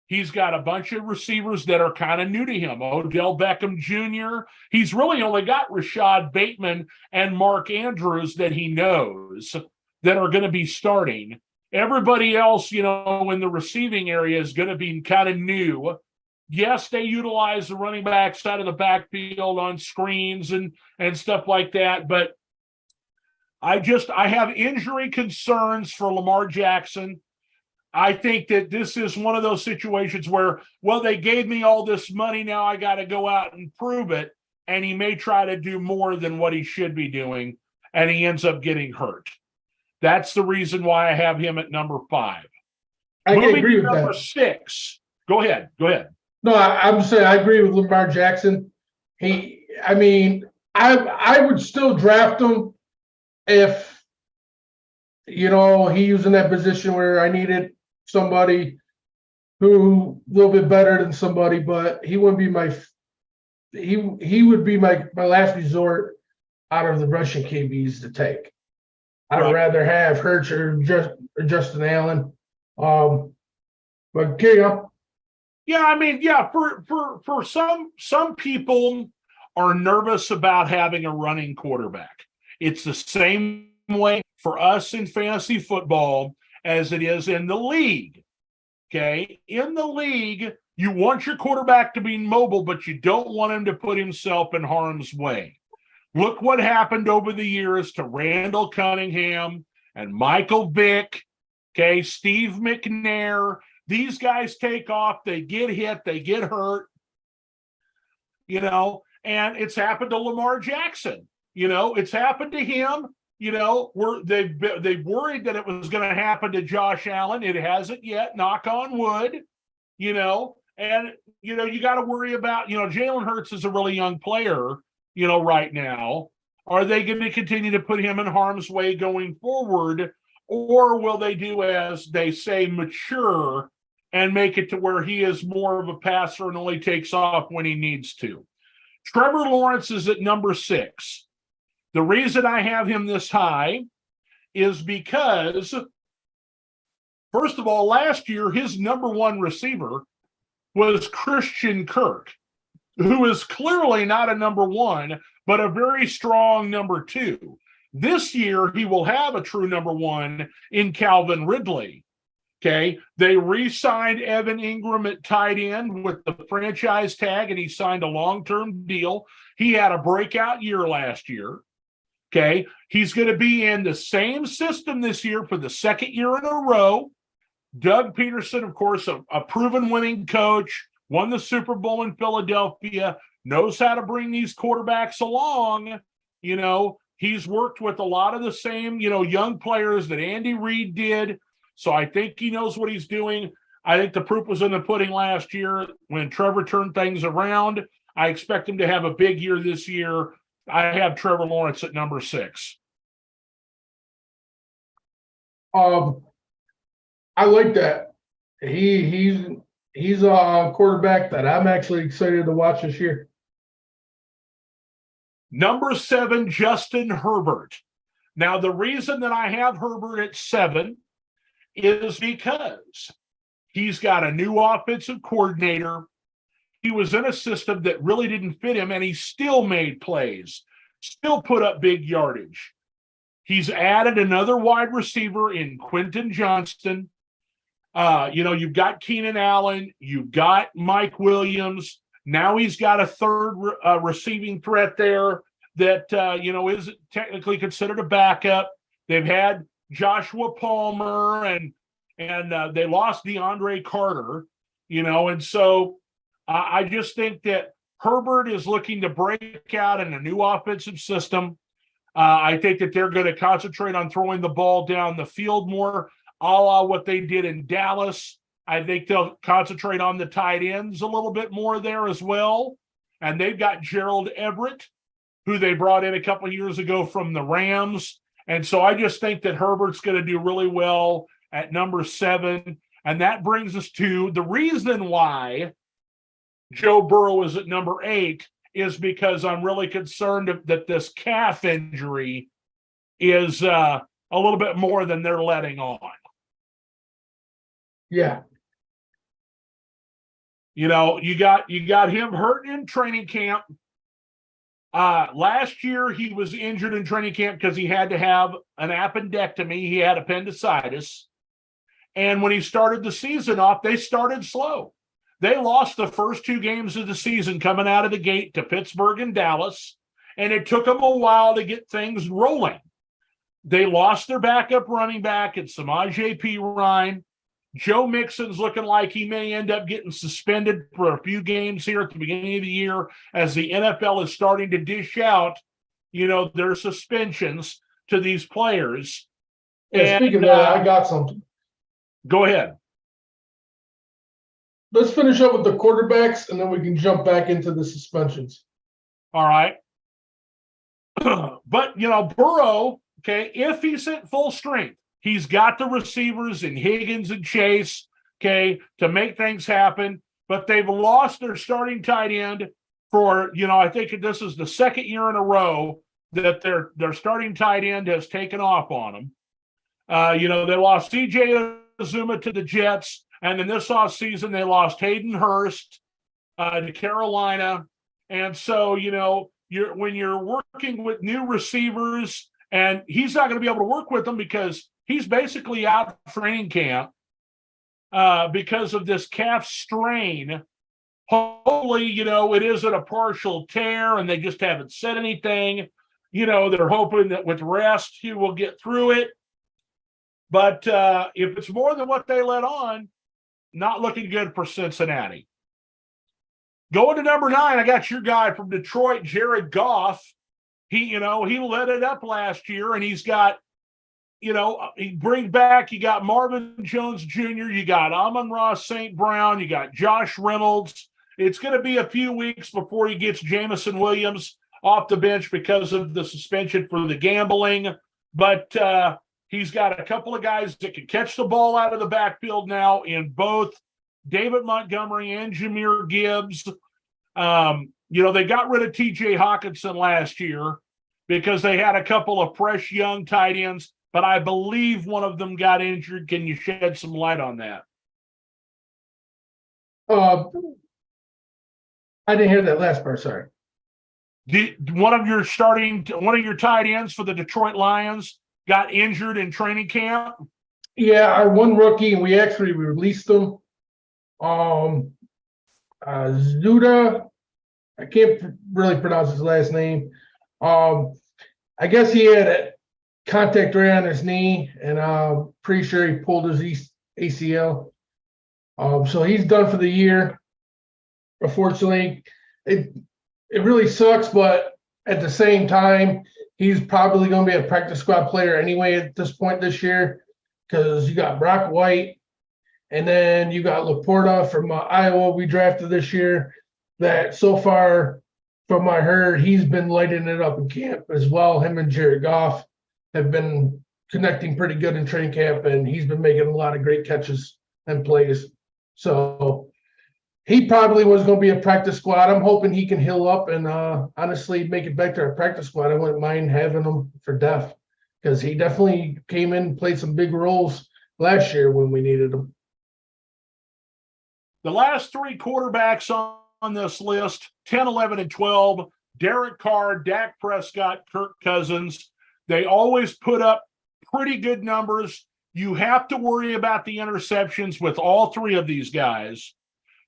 He's got a bunch of receivers that are kind of new to him. Odell Beckham Jr. He's really only got Rashad Bateman and Mark Andrews that he knows that are going to be starting. Everybody else, in the receiving area is going to be kind of new. Yes, they utilize the running backs out of the backfield on screens and stuff like that. But I have injury concerns for Lamar Jackson. I think that this is one of those situations where, they gave me all this money. Now I got to go out and prove it. And he may try to do more than what he should be doing. And he ends up getting hurt. That's the reason why I have him at number 5. I Moving agree with number that. 6. Go ahead. No, I'm saying I agree with Lamar Jackson. I would still draft him if he was in that position where I needed somebody who a little bit better than somebody, but he wouldn't be he would be my last resort out of the Russian KBs to take. I'd Right. rather have Hurts or Justin Allen. But carry on. Yeah, I mean, yeah, for some people are nervous about having a running quarterback. It's the same way for us in fantasy football as it is in the league. Okay. In the league, you want your quarterback to be mobile, but you don't want him to put himself in harm's way. Look what happened over the years to Randall Cunningham and Michael Vick, okay, Steve McNair. These guys take off, they get hit, they get hurt, and it's happened to Lamar Jackson. It's happened to him. They've worried that it was going to happen to Josh Allen. It hasn't yet, knock on wood, and you got to worry about, Jalen Hurts is a really young player, right now. Are they going to continue to put him in harm's way going forward? Or will they do, as they say, mature and make it to where he is more of a passer and only takes off when he needs to? Trevor Lawrence is at number 6. The reason I have him this high is because, first of all, last year, his number 1 receiver was Christian Kirk, who is clearly not a number 1, but a very strong number 2. This year, he will have a true number 1 in Calvin Ridley. Okay. They re-signed Evan Ingram at tight end with the franchise tag, and he signed a long-term deal. He had a breakout year last year. Okay. He's going to be in the same system this year for the second year in a row. Doug Peterson, of course, a proven winning coach, won the Super Bowl in Philadelphia, knows how to bring these quarterbacks along. He's worked with a lot of the same, young players that Andy Reid did. So I think he knows what he's doing. I think the proof was in the pudding last year when Trevor turned things around. I expect him to have a big year this year. I have Trevor Lawrence at number 6. I like that. He's a quarterback that I'm actually excited to watch this year. Number 7, Justin Herbert. Now, the reason that I have Herbert at 7 is because he's got a new offensive coordinator. He was in a system that really didn't fit him, and he still made plays, still put up big yardage. He's added another wide receiver in Quentin Johnston. You've got Keenan Allen, you've got Mike Williams. Now he's got a third receiving threat there that, is technically considered a backup. They've had Joshua Palmer and they lost DeAndre Carter, and so I just think that Herbert is looking to break out in a new offensive system. I think that they're going to concentrate on throwing the ball down the field more, a la what they did in Dallas. I think they'll concentrate on the tight ends a little bit more there as well. And they've got Gerald Everett, who they brought in a couple of years ago from the Rams. And so I just think that Herbert's going to do really well at number 7. And that brings us to the reason why Joe Burrow is at number 8 is because I'm really concerned that this calf injury is a little bit more than they're letting on. Yeah. You got him hurt in training camp. Last year, he was injured in training camp because he had to have an appendectomy. He had appendicitis. And when he started the season off, they started slow. They lost the first 2 games of the season coming out of the gate to Pittsburgh and Dallas, and it took them a while to get things rolling. They lost their backup running back at Samaje Perine. Joe Mixon's looking like he may end up getting suspended for a few games here at the beginning of the year as the NFL is starting to dish out, their suspensions to these players. Yeah, speaking of that, I got something. Go ahead. Let's finish up with the quarterbacks, and then we can jump back into the suspensions. All right. But, Burrow, okay, if he's at full strength, He's got the receivers in Higgins and Chase, okay, to make things happen. But they've lost their starting tight end for, I think this is the second year in a row that their starting tight end has taken off on them. They lost C.J. Azuma to the Jets, and then this offseason they lost Hayden Hurst to Carolina. And so, when you're working with new receivers, and he's not going to be able to work with them because he's basically out of training camp because of this calf strain. Hopefully, it isn't a partial tear and they just haven't said anything. They're hoping that with rest, he will get through it. But if it's more than what they let on, not looking good for Cincinnati. Going to number 9, I got your guy from Detroit, Jared Goff. He lit it up last year, and he's got, he brings back, you got Marvin Jones Jr., you got Amon-Ra St. Brown, you got Josh Reynolds. It's going to be a few weeks before he gets Jameson Williams off the bench because of the suspension for the gambling. But he's got a couple of guys that can catch the ball out of the backfield now in both David Montgomery and Jahmyr Gibbs. They got rid of T.J. Hawkinson last year because they had a couple of fresh young tight ends, but I believe one of them got injured. Can you shed some light on that? I didn't hear that last part, sorry. One of your tight ends for the Detroit Lions got injured in training camp? Yeah, our one rookie, and we actually released him. Zuda, I can't really pronounce his last name. I guess he had a contact right on his knee, and I'm pretty sure he pulled his ACL. So he's done for the year. Unfortunately, it really sucks, but at the same time, he's probably going to be a practice squad player anyway at this point this year, because you got Brock White, and then you got Laporta from Iowa we drafted this year, that so far, from what I heard, he's been lighting it up in camp as well. Him and Jared Goff have been connecting pretty good in training camp, and he's been making a lot of great catches and plays. So he probably was going to be a practice squad. I'm hoping he can heal up and honestly make it back to our practice squad. I wouldn't mind having him for depth because he definitely came in and played some big roles last year when we needed him. The last 3 quarterbacks on this list, 10, 11, and 12, Derek Carr, Dak Prescott, Kirk Cousins, they always put up pretty good numbers. You have to worry about the interceptions with all 3 of these guys,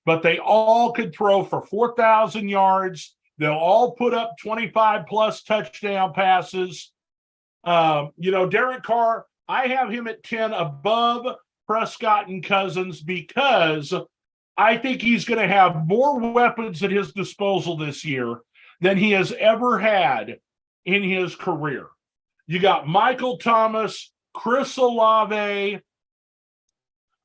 but they all could throw for 4,000 yards. They'll all put up 25-plus touchdown passes. Derek Carr, I have him at 10 above Prescott and Cousins because I think he's going to have more weapons at his disposal this year than he has ever had in his career. You got Michael Thomas, Chris Olave.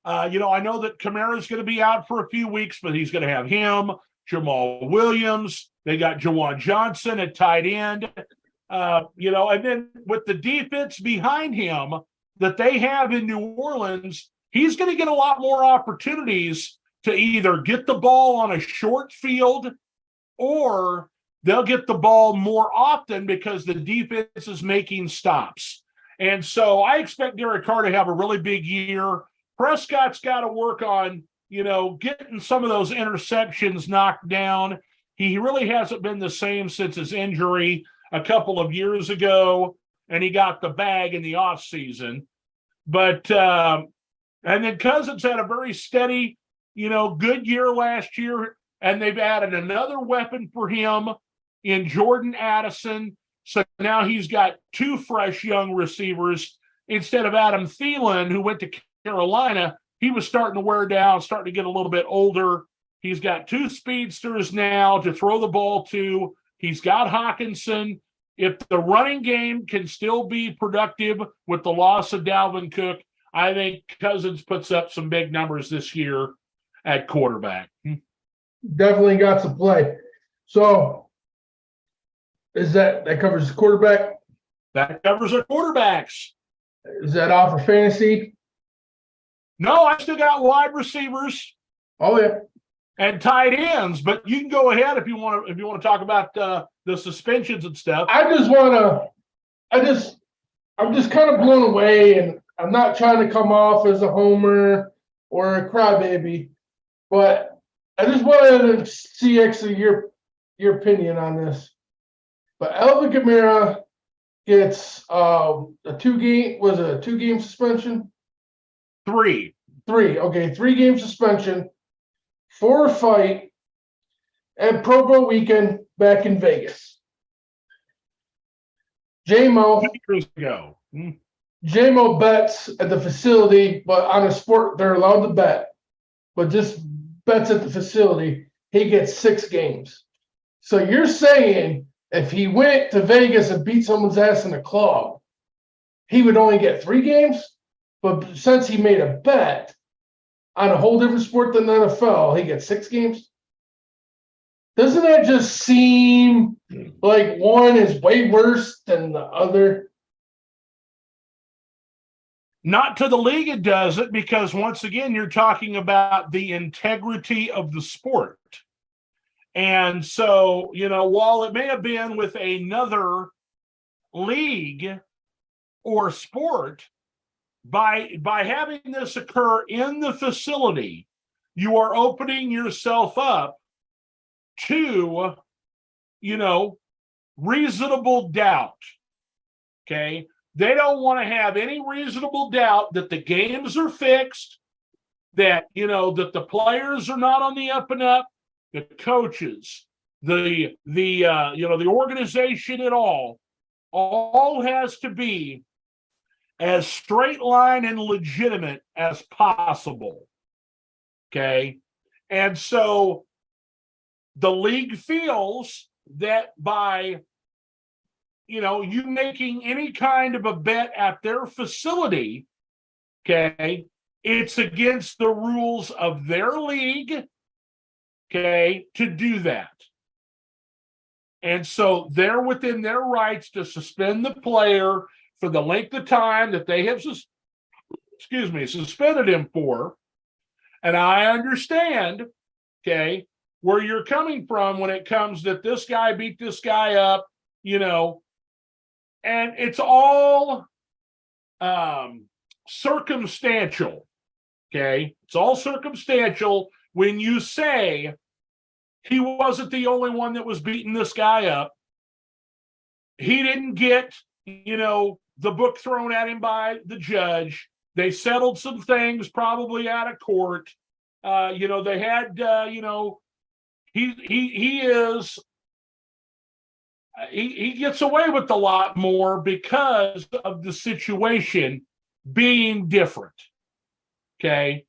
I know that Kamara's going to be out for a few weeks, but he's going to have him, Jamal Williams. They got Jawan Johnson at tight end. And then with the defense behind him that they have in New Orleans, he's going to get a lot more opportunities to either get the ball on a short field or they'll get the ball more often because the defense is making stops. And so I expect Derek Carr to have a really big year. Prescott's got to work on, getting some of those interceptions knocked down. He really hasn't been the same since his injury a couple of years ago, and he got the bag in the offseason. But and then Cousins had a very steady, good year last year, and they've added another weapon for him in Jordan Addison. So now he's got 2 fresh young receivers instead of Adam Thielen, who went to Carolina. He was starting to wear down, starting to get a little bit older. He's got 2 speedsters now to throw the ball to. He's got Hawkinson. If the running game can still be productive with the loss of Dalvin Cook, I think Cousins puts up some big numbers this year at quarterback. Definitely got to play. So that covers the quarterback? That covers our quarterbacks. Is that all for fantasy? No, I still got wide receivers Oh yeah. and tight ends, but you can go ahead if you want to. If you want to talk about the suspensions and stuff. I'm just kind of blown away, and I'm not trying to come off as a homer or a crybaby, but I just wanted to see actually your opinion on this. But Alvin Kamara gets a 2 game suspension? 3. Okay, 3 game suspension for a fight at Pro Bowl weekend back in Vegas. J-Mo Years ago. J-Mo bets at the facility, but on a sport they're allowed to bet, but just bets at the facility, he gets 6 games. So you're saying if he went to Vegas and beat someone's ass in a club, he would only get 3 games? But since he made a bet on a whole different sport than the NFL, he gets 6 games? Doesn't that just seem like one is way worse than the other? Not to the league, it doesn't, because once again, you're talking about the integrity of the sport. And so, while it may have been with another league or sport, by having this occur in the facility, you are opening yourself up to, reasonable doubt. Okay. They don't want to have any reasonable doubt that the games are fixed, that, that the players are not on the up and up, the coaches, the organization at all has to be as straight line and legitimate as possible. Okay. And so the league feels that by you making any kind of a bet at their facility, okay, it's against the rules of their league, okay, to do that. And so they're within their rights to suspend the player for the length of time that they have suspended him for. And I understand, okay, where you're coming from when it comes that this guy beat this guy up, and it's all circumstantial. Okay. It's all circumstantial when you say he wasn't the only one that was beating this guy up. He didn't get, the book thrown at him by the judge. They settled some things probably out of court. They had, he gets away with a lot more because of the situation being different. Okay.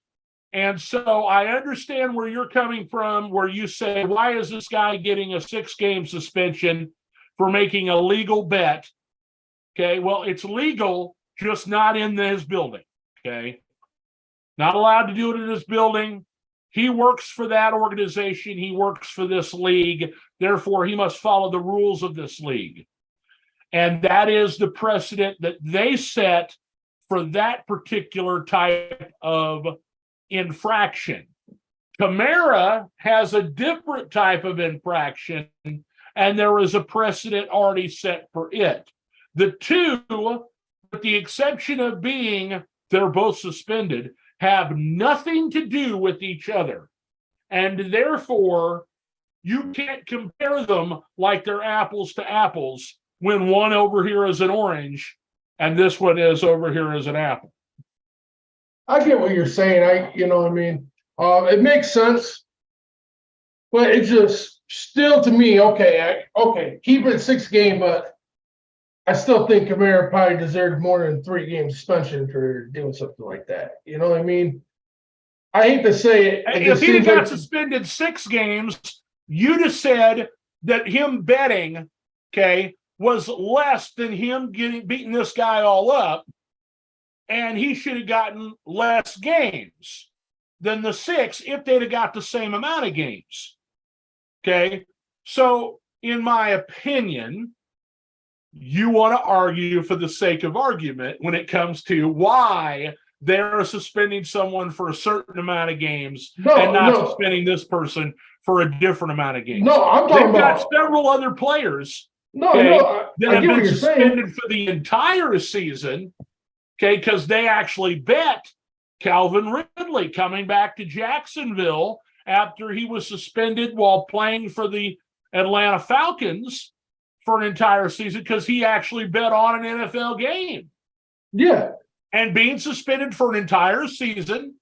And so I understand where you're coming from, where you say, why is this guy getting a 6-game suspension for making a legal bet? Okay. Well, it's legal, just not in his building. Okay. Not allowed to do it in his building. He works for that organization. He works for this league. Therefore, he must follow the rules of this league. And that is the precedent that they set for that particular type of infraction. Kamara has a different type of infraction, and there is a precedent already set for it. The two, with the exception of being they're both suspended, have nothing to do with each other. And therefore, you can't compare them like they're apples to apples when one over here is an orange and this one is over here as an apple. I get what you're saying. It makes sense, but it's just still to me, okay, keep it 6 game, but I still think Kamara probably deserved more than 3 game suspension for doing something like that. You know what I mean? I hate to say it. If he got suspended 6 games, you'd have said that him betting, okay, was less than him beating this guy all up, and he should have gotten less games than the 6 if they'd have got the same amount of games. Okay, so in my opinion, you want to argue for the sake of argument when it comes to why they're suspending someone for a certain amount of games and not suspending this person for a different amount of games. No, I'm talking about got several other players that have been suspended for the entire season, because they actually bet Calvin Ridley coming back to Jacksonville after he was suspended while playing for the Atlanta Falcons for an entire season because he actually bet on an NFL game. Yeah. And being suspended for an entire season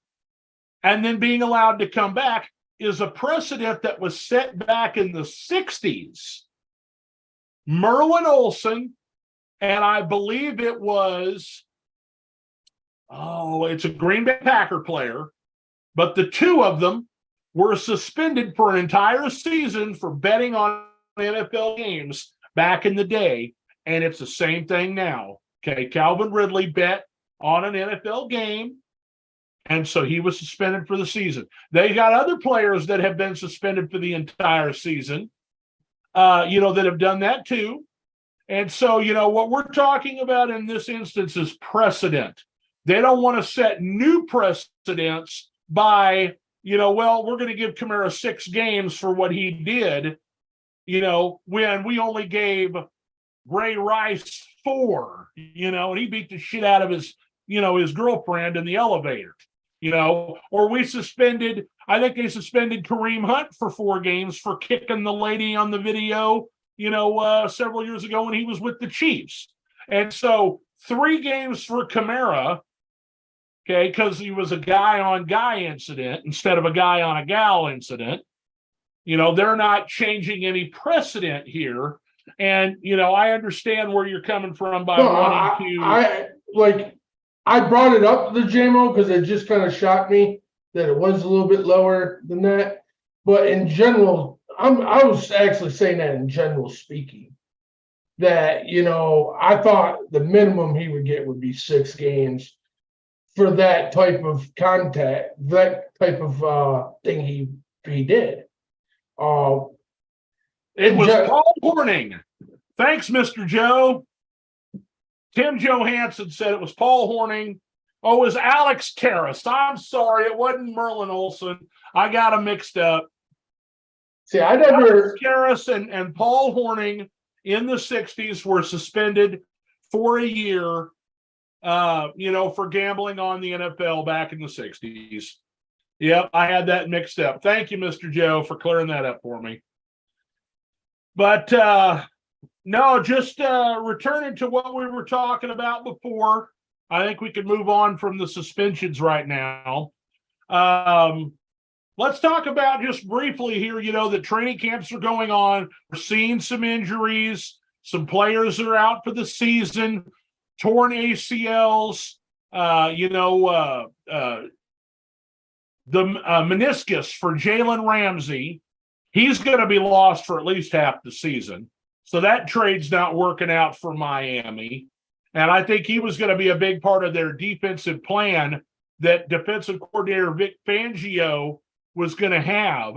and then being allowed to come back is a precedent that was set back in the 60s. Merlin Olsen, and I believe it was, it's a Green Bay Packer player, but the two of them were suspended for an entire season for betting on NFL games back in the day, and it's the same thing now. Okay, Calvin Ridley bet on an NFL game, and so he was suspended for the season. They got other players that have been suspended for the entire season, that have done that too. And so, what we're talking about in this instance is precedent. They don't want to set new precedents by, we're going to give Kamara 6 games for what he did, when we only gave Ray Rice 4, and he beat the shit out of his girlfriend in the elevator, or we suspended, I think they suspended Kareem Hunt for 4 games for kicking the lady on the video, several years ago when he was with the Chiefs. And so 3 games for Kamara, because he was a guy-on-guy incident instead of a guy-on-a-gal incident. They're not changing any precedent here. And, I understand where you're coming from by wanting to... I brought it up to the JMO because it just kind of shocked me that it was a little bit lower than that. But in general, I was actually saying that in general speaking, that, I thought the minimum he would get would be 6 games for that type of contact, that type of thing he did. It was Paul Hornung. Thanks, Mr. Joe. Tim Johansson said it was Paul Hornung. Oh, it was Alex Karras. I'm sorry, it wasn't Merlin Olsen. I got them mixed up. See, I never. Alex Karras and Paul Hornung in the 60s were suspended for a year, for gambling on the NFL back in the 60s. Yep, I had that mixed up. Thank you, Mr. Joe, for clearing that up for me. But no, just returning to what we were talking about before, I think we could move on from the suspensions right now. Let's talk about just briefly here, that training camps are going on. We're seeing some injuries. Some players are out for the season, torn ACLs, the meniscus for Jalen Ramsey. He's going to be lost for at least half the season. So that trade's not working out for Miami. And I think he was going to be a big part of their defensive plan that defensive coordinator Vic Fangio was going to have.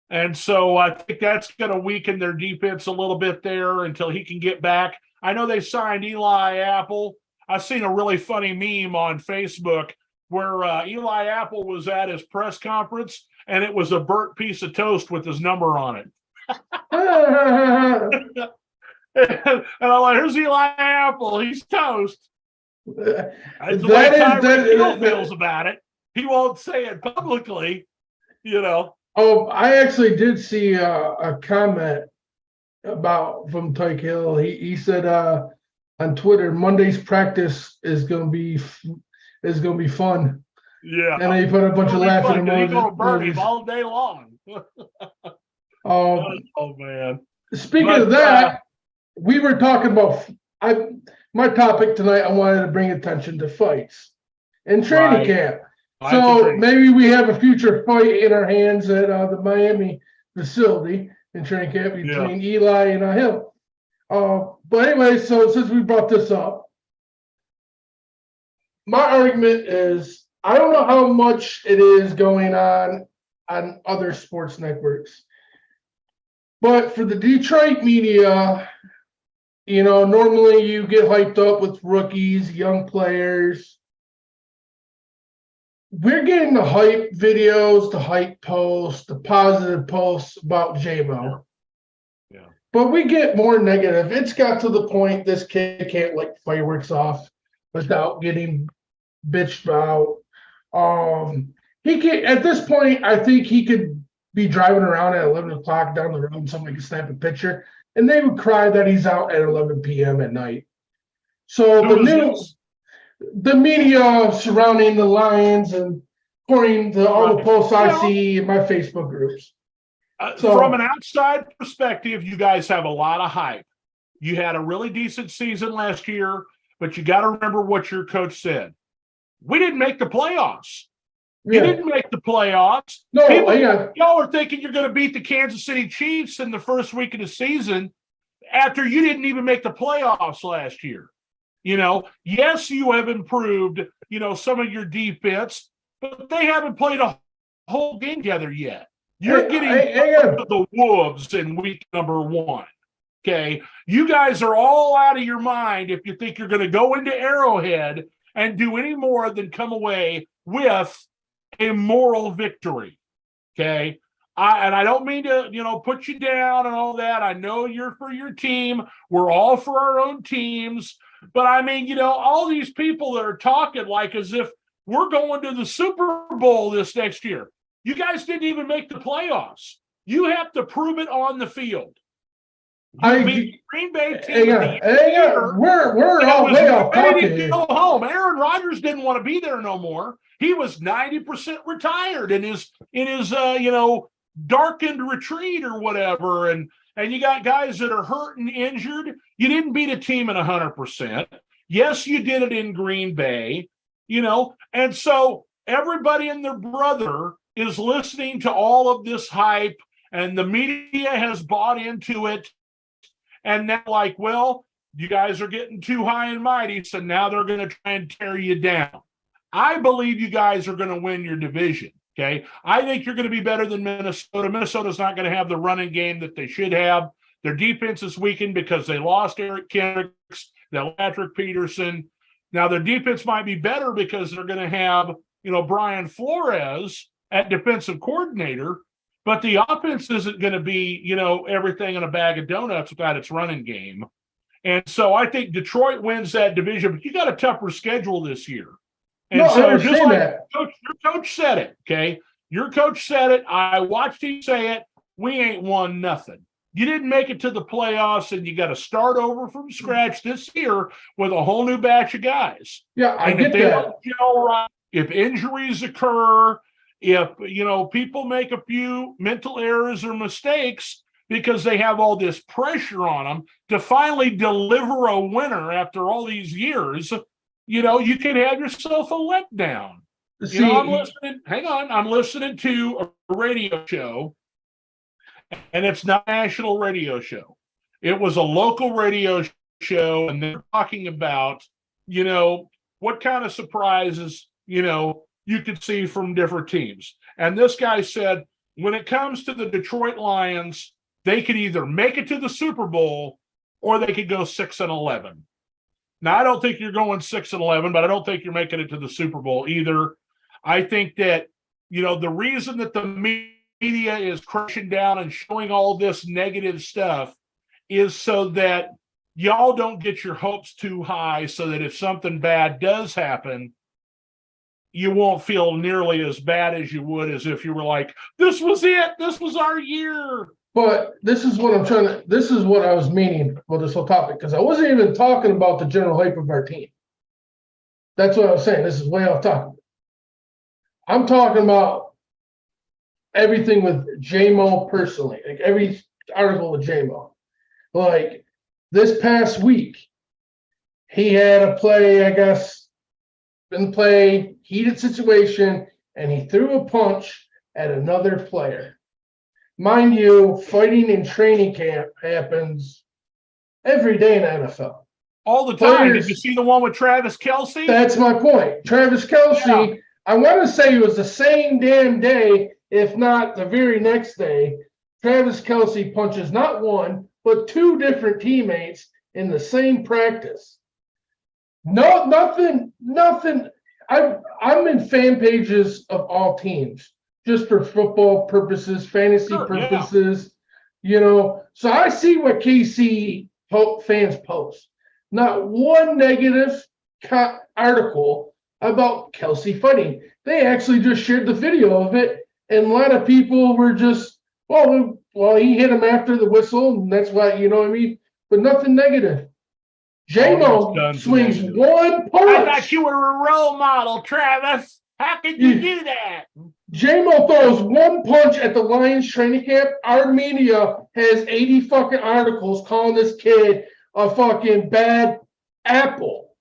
And so I think that's going to weaken their defense a little bit there until he can get back. I know they signed Eli Apple. I've seen a really funny meme on Facebook where Eli Apple was at his press conference and it was a burnt piece of toast with his number on it. And I'm like, here's Eli Apple. He's toast. That's the way Tyreek Hill feels about it. He won't say it publicly, Oh, I actually did see a comment from Tyreek Hill. He said on Twitter, Monday's practice is going to be fun. Yeah, and he put a bunch of laughing emojis. He's going to burn him all day long. Oh man! Speaking of that, we were talking about my topic tonight. I wanted to bring attention to fights and training camp. So maybe we have a future fight in our hands at the Miami facility in training camp between Eli and him. But anyway, so since we brought this up, my argument is I don't know how much it is going on other sports networks, but for the Detroit media Normally you get hyped up with rookies, young players. We're getting the hype videos, the hype posts, the positive posts about J-Mo. Yeah. But we get more negative. It's got to the point this kid can't light fireworks off without getting bitched about. He can at this point, I think he could be driving around at 11 o'clock down the road and somebody could snap a picture and they would cry that he's out at 11 p.m. at night. So the media surrounding the Lions and according to all the posts I see in my Facebook groups. From an outside perspective, you guys have a lot of hype. You had a really decent season last year, but you got to remember what your coach said. We didn't make the playoffs. You didn't make the playoffs. No, y'all are thinking you're going to beat the Kansas City Chiefs in the first week of the season after you didn't even make the playoffs last year. Yes, you have improved, some of your defense, but they haven't played a whole game together yet. You're getting to the Wolves in week number 1. Okay. You guys are all out of your mind if you think you're going to go into Arrowhead and do any more than come away with a moral victory. Okay. I don't mean to, put you down and all that. I know you're for your team. We're all for our own teams. But I mean, all these people that are talking like as if we're going to the Super Bowl this next year. You guys didn't even make the playoffs. You have to prove it on the field. You beat Green Bay team we're all way off topic. Go home. Aaron Rodgers didn't want to be there no more. He was 90% retired in his darkened retreat or whatever. And you got guys that are hurt and injured. You didn't beat a team at 100%. Yes, you did it in Green Bay, and so everybody and their brother is listening to all of this hype, and the media has bought into it. And they're like, well, you guys are getting too high and mighty, so now they're going to try and tear you down. I believe you guys are going to win your division, okay? I think you're going to be better than Minnesota. Minnesota's not going to have the running game that they should have. Their defense is weakened because they lost Eric Kendricks, they lost Patrick Peterson. Now, their defense might be better because they're going to have, Brian Flores at defensive coordinator, but the offense isn't going to be, everything in a bag of donuts without its running game. And so I think Detroit wins that division, but you got a tougher schedule this year. And so just like your coach said it, okay? Your coach said it. I watched him say it. We ain't won nothing. You didn't make it to the playoffs, and you got to start over from scratch this year with a whole new batch of guys. Yeah, I get that. Don't gel right, if injuries occur, if people make a few mental errors or mistakes because they have all this pressure on them to finally deliver a winner after all these years, you can have yourself a letdown. I'm listening to a radio show, and it's not a national radio show. It was a local radio show, and they're talking about, what kind of surprises, you could see from different teams. And this guy said, when it comes to the Detroit Lions, they could either make it to the Super Bowl or they could go 6-11. Now, I don't think you're going 6-11, but I don't think you're making it to the Super Bowl either. I think that, the reason that the media is crashing down and showing all this negative stuff is so that y'all don't get your hopes too high, so that if something bad does happen, you won't feel nearly as bad as you would as if you were like, this was it. This was our year. But this is what I was meaning with this whole topic, because I wasn't even talking about the general hype of our team. That's what I was saying. This is way off topic. I'm talking about everything with J-Mo personally, like every article with J-Mo. Like this past week, he had a play, I guess, in play, heated situation, and he threw a punch at another player. Mind you, fighting in training camp happens every day in the NFL. All the time. Did you see the one with Travis Kelce? That's my point. Travis Kelce, I want to say it was the same damn day, if not the very next day, Travis Kelce punches not one, but two different teammates in the same practice. No, nothing. I'm in fan pages of all teams just for football purposes, fantasy purposes, So I see what KC fans post. Not one negative article about Kelsey fighting. They actually just shared the video of it, and a lot of people were just, well, he hit him after the whistle, and that's why, you know what I mean? But nothing negative. J-Mo swings one punch. I thought you were a role model, Travis. How could you do that? J-Mo throws one punch at the Lions training camp. Our media has 80 fucking articles calling this kid a fucking bad apple.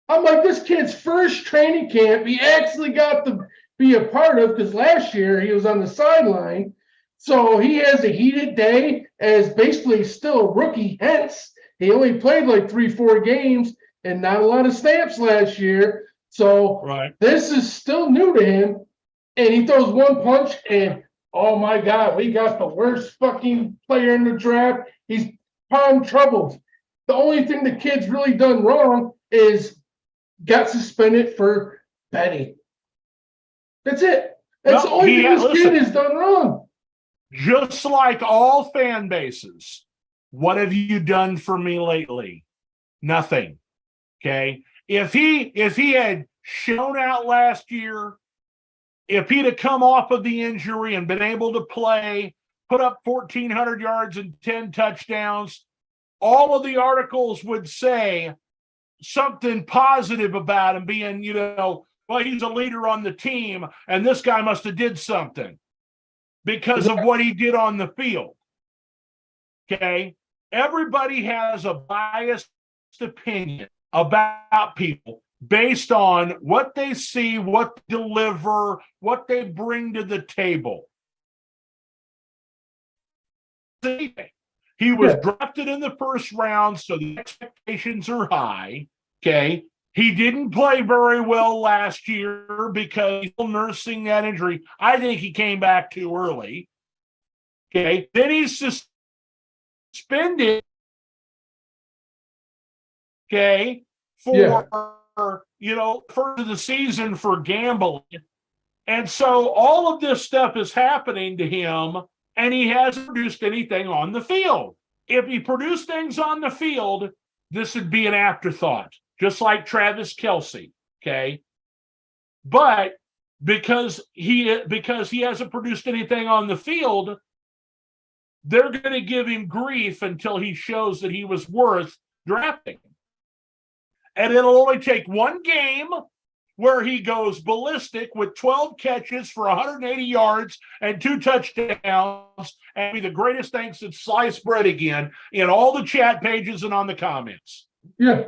I'm like, this kid's first training camp, he actually got to be a part of, because last year he was on the sideline. So he has a heated day as basically still a rookie. Hence, he only played like 3-4 games and not a lot of snaps last year. So This is still new to him. And he throws one punch and, oh my God, we got the worst fucking player in the draft. He's palm troubles. The only thing the kid's really done wrong is got suspended for betting. That's it. That's the only thing this kid has done wrong. Just like all fan bases, what have you done for me lately? Nothing. Okay. If he had shown out last year, if he'd have come off of the injury and been able to play, put up 1,400 yards and 10 touchdowns, all of the articles would say something positive about him being, well, he's a leader on the team, and this guy must have did something because of what he did on the field. Okay? Everybody has a biased opinion about people based on what they see, what they deliver, what they bring to the table. He was drafted in the first round, so the expectations are high. Okay. He didn't play very well last year because he's still nursing that injury. I think he came back too early. Okay. Then he's suspended. Okay. For first of the season for gambling. And so all of this stuff is happening to him, and he hasn't produced anything on the field. If he produced things on the field, this would be an afterthought, just like Travis Kelce, okay? But because he hasn't produced anything on the field, they're going to give him grief until he shows that he was worth drafting. And it'll only take one game where he goes ballistic with 12 catches for 180 yards and 2 touchdowns and be the greatest thing since sliced bread again in all the chat pages and on the comments. Yeah.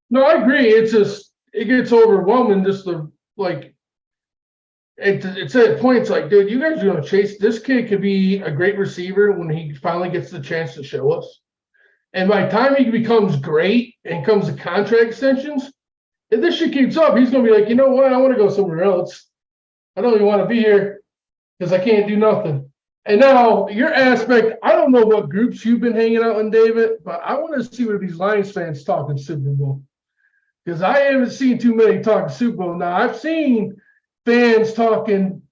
No, I agree. It's just, it gets overwhelming just to, like, it's at points like, dude, you guys are going to chase. This kid could be a great receiver when he finally gets the chance to show us. And by the time he becomes great and comes to contract extensions, if this shit keeps up, he's going to be like, you know what? I want to go somewhere else. I don't even want to be here because I can't do nothing. And now your aspect, I don't know what groups you've been hanging out in, David, but I want to see what these Lions fans talking Super Bowl. Because I haven't seen too many talking Super Bowl. Now, I've seen fans talking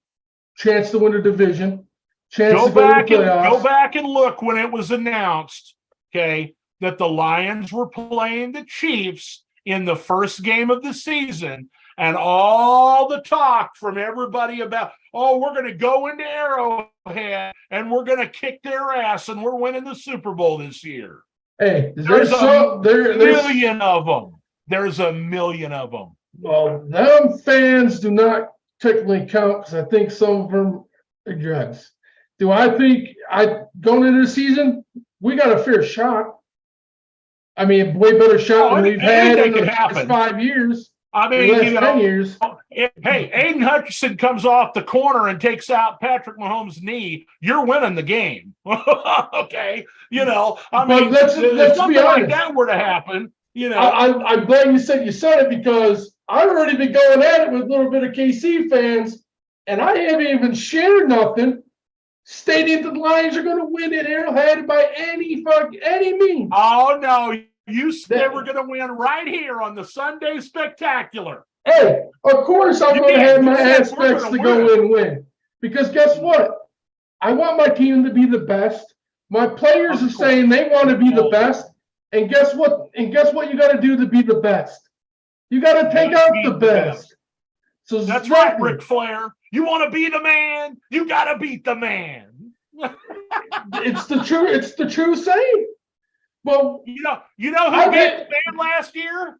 chance to win a division, chance to go to the playoffs. Go back and look when it was announced, okay, that the Lions were playing the Chiefs in the first game of the season, and all the talk from everybody about, oh, we're going to go into Arrowhead and we're going to kick their ass and we're winning the Super Bowl this year. Hey, there's a million of them. There's a million of them. Well, them fans do not technically count because I think some of them are drugs. Do I think going into the season, we got a fair shot? I mean, way better shot than we've had in the last 5 years. I mean, 10 years. Hey, Aiden Hutchinson comes off the corner and takes out Patrick Mahomes' knee. You're winning the game. Okay. I mean, let's something be honest. like that were to happen, I'm glad you said it because I've already been going at it with a little bit of KC fans, and I haven't even shared nothing stating the Lions are going to win at Arrowhead by any means. Oh no, you said we're going to win right here on the Sunday Spectacular. Hey, of course I'm going to have my aspects to go and win. Because guess what? I want my team to be the best. My players are saying they want to be the best. And guess what? And guess what you got to do to be the best? You got to take out the best. So that's right, Ric Flair. You want to be the man, you got to beat the man. It's the true saying. Well, you know who beat the man last year?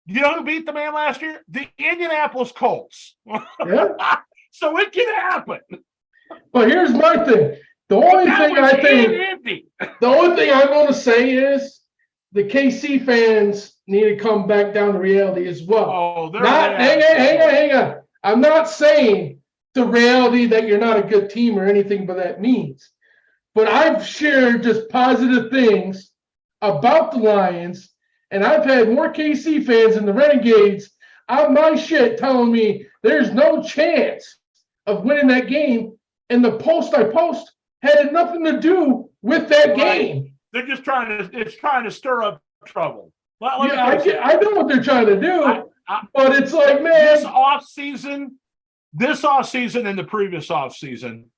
You know who beat the man last year? The Indianapolis Colts. Yeah. So it can happen. But here's my thing. The only thing I'm going to say is the KC fans need to come back down to reality as well. Oh, hang on. I'm not saying the reality that you're not a good team or anything by that means. But I've shared just positive things about the Lions, and I've had more KC fans than the Renegades on my shit telling me there's no chance of winning that game. And the post I post had nothing to do with that game. They're just trying to stir up trouble. I know what they're trying to do, but it's like, man, this off season and the previous off season,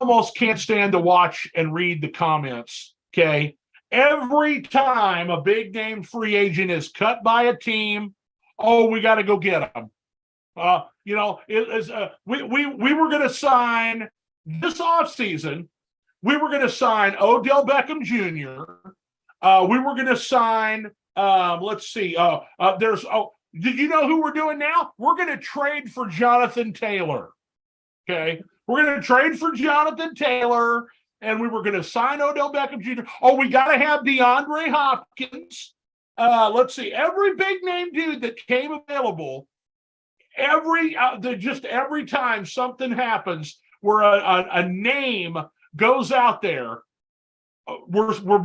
almost can't stand to watch and read the comments. Okay, every time a big name free agent is cut by a team, oh, we got to go get them. We were going to sign this offseason. We were going to sign Odell Beckham Jr. We were going to sign. Did you know who we're doing now? We're going to trade for Jonathan Taylor. Okay, we're going to trade for Jonathan Taylor, and we were going to sign Odell Beckham Jr. Oh, we got to have DeAndre Hopkins. Every big name dude that came available. Every time something happens where a name goes out there,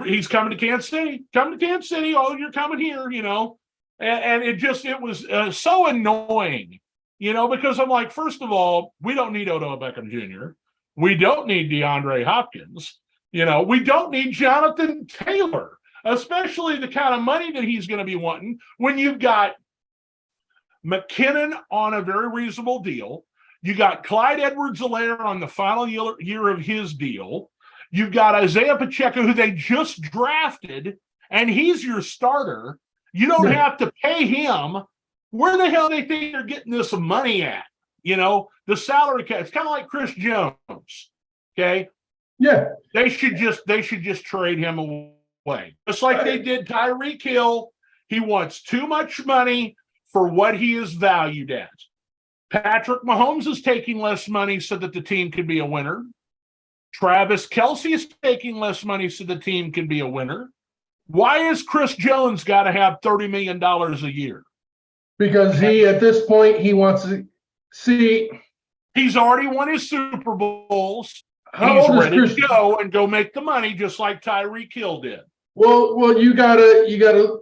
he's coming to Kansas City. Come to Kansas City. Oh, you're coming here, and it was so annoying, because I'm like, first of all, we don't need Odell Beckham Jr. We don't need DeAndre Hopkins. We don't need Jonathan Taylor, especially the kind of money that he's going to be wanting when you've got McKinnon on a very reasonable deal. You got Clyde Edwards-Helaire on the final year of his deal. You've got Isaiah Pacheco, who they just drafted, and he's your starter. You don't have to pay him. Where the hell do they think they're getting this money at? The salary cap. It's kind of like Chris Jones. Okay. Yeah. They should just trade him away. Just like they did Tyreek Hill. He wants too much money for what he is valued at. Patrick Mahomes is taking less money so that the team can be a winner. Travis Kelce is taking less money so the team can be a winner. Why is Chris Jones got to have $30 million a year? Because at this point, he wants to see. He's already won his Super Bowls. He's ready to go and go make the money just like Tyreek Hill did. Well, you gotta.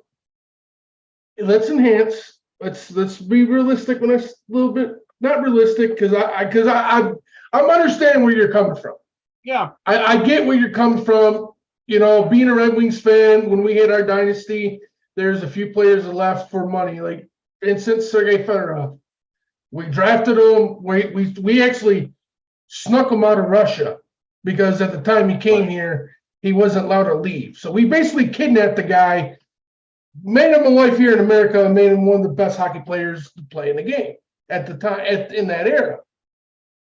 Let's enhance. Let's be realistic when it's a little bit not realistic because I'm understanding where you're coming from. Yeah, I get where you're coming from. Being a Red Wings fan, when we hit our dynasty, there's a few players that left for money, like for instance Sergei Fedorov. We drafted him. We actually snuck him out of Russia because at the time he came here, he wasn't allowed to leave. So we basically kidnapped the guy, made him a life here in America, and made him one of the best hockey players to play in the game at the time in that era.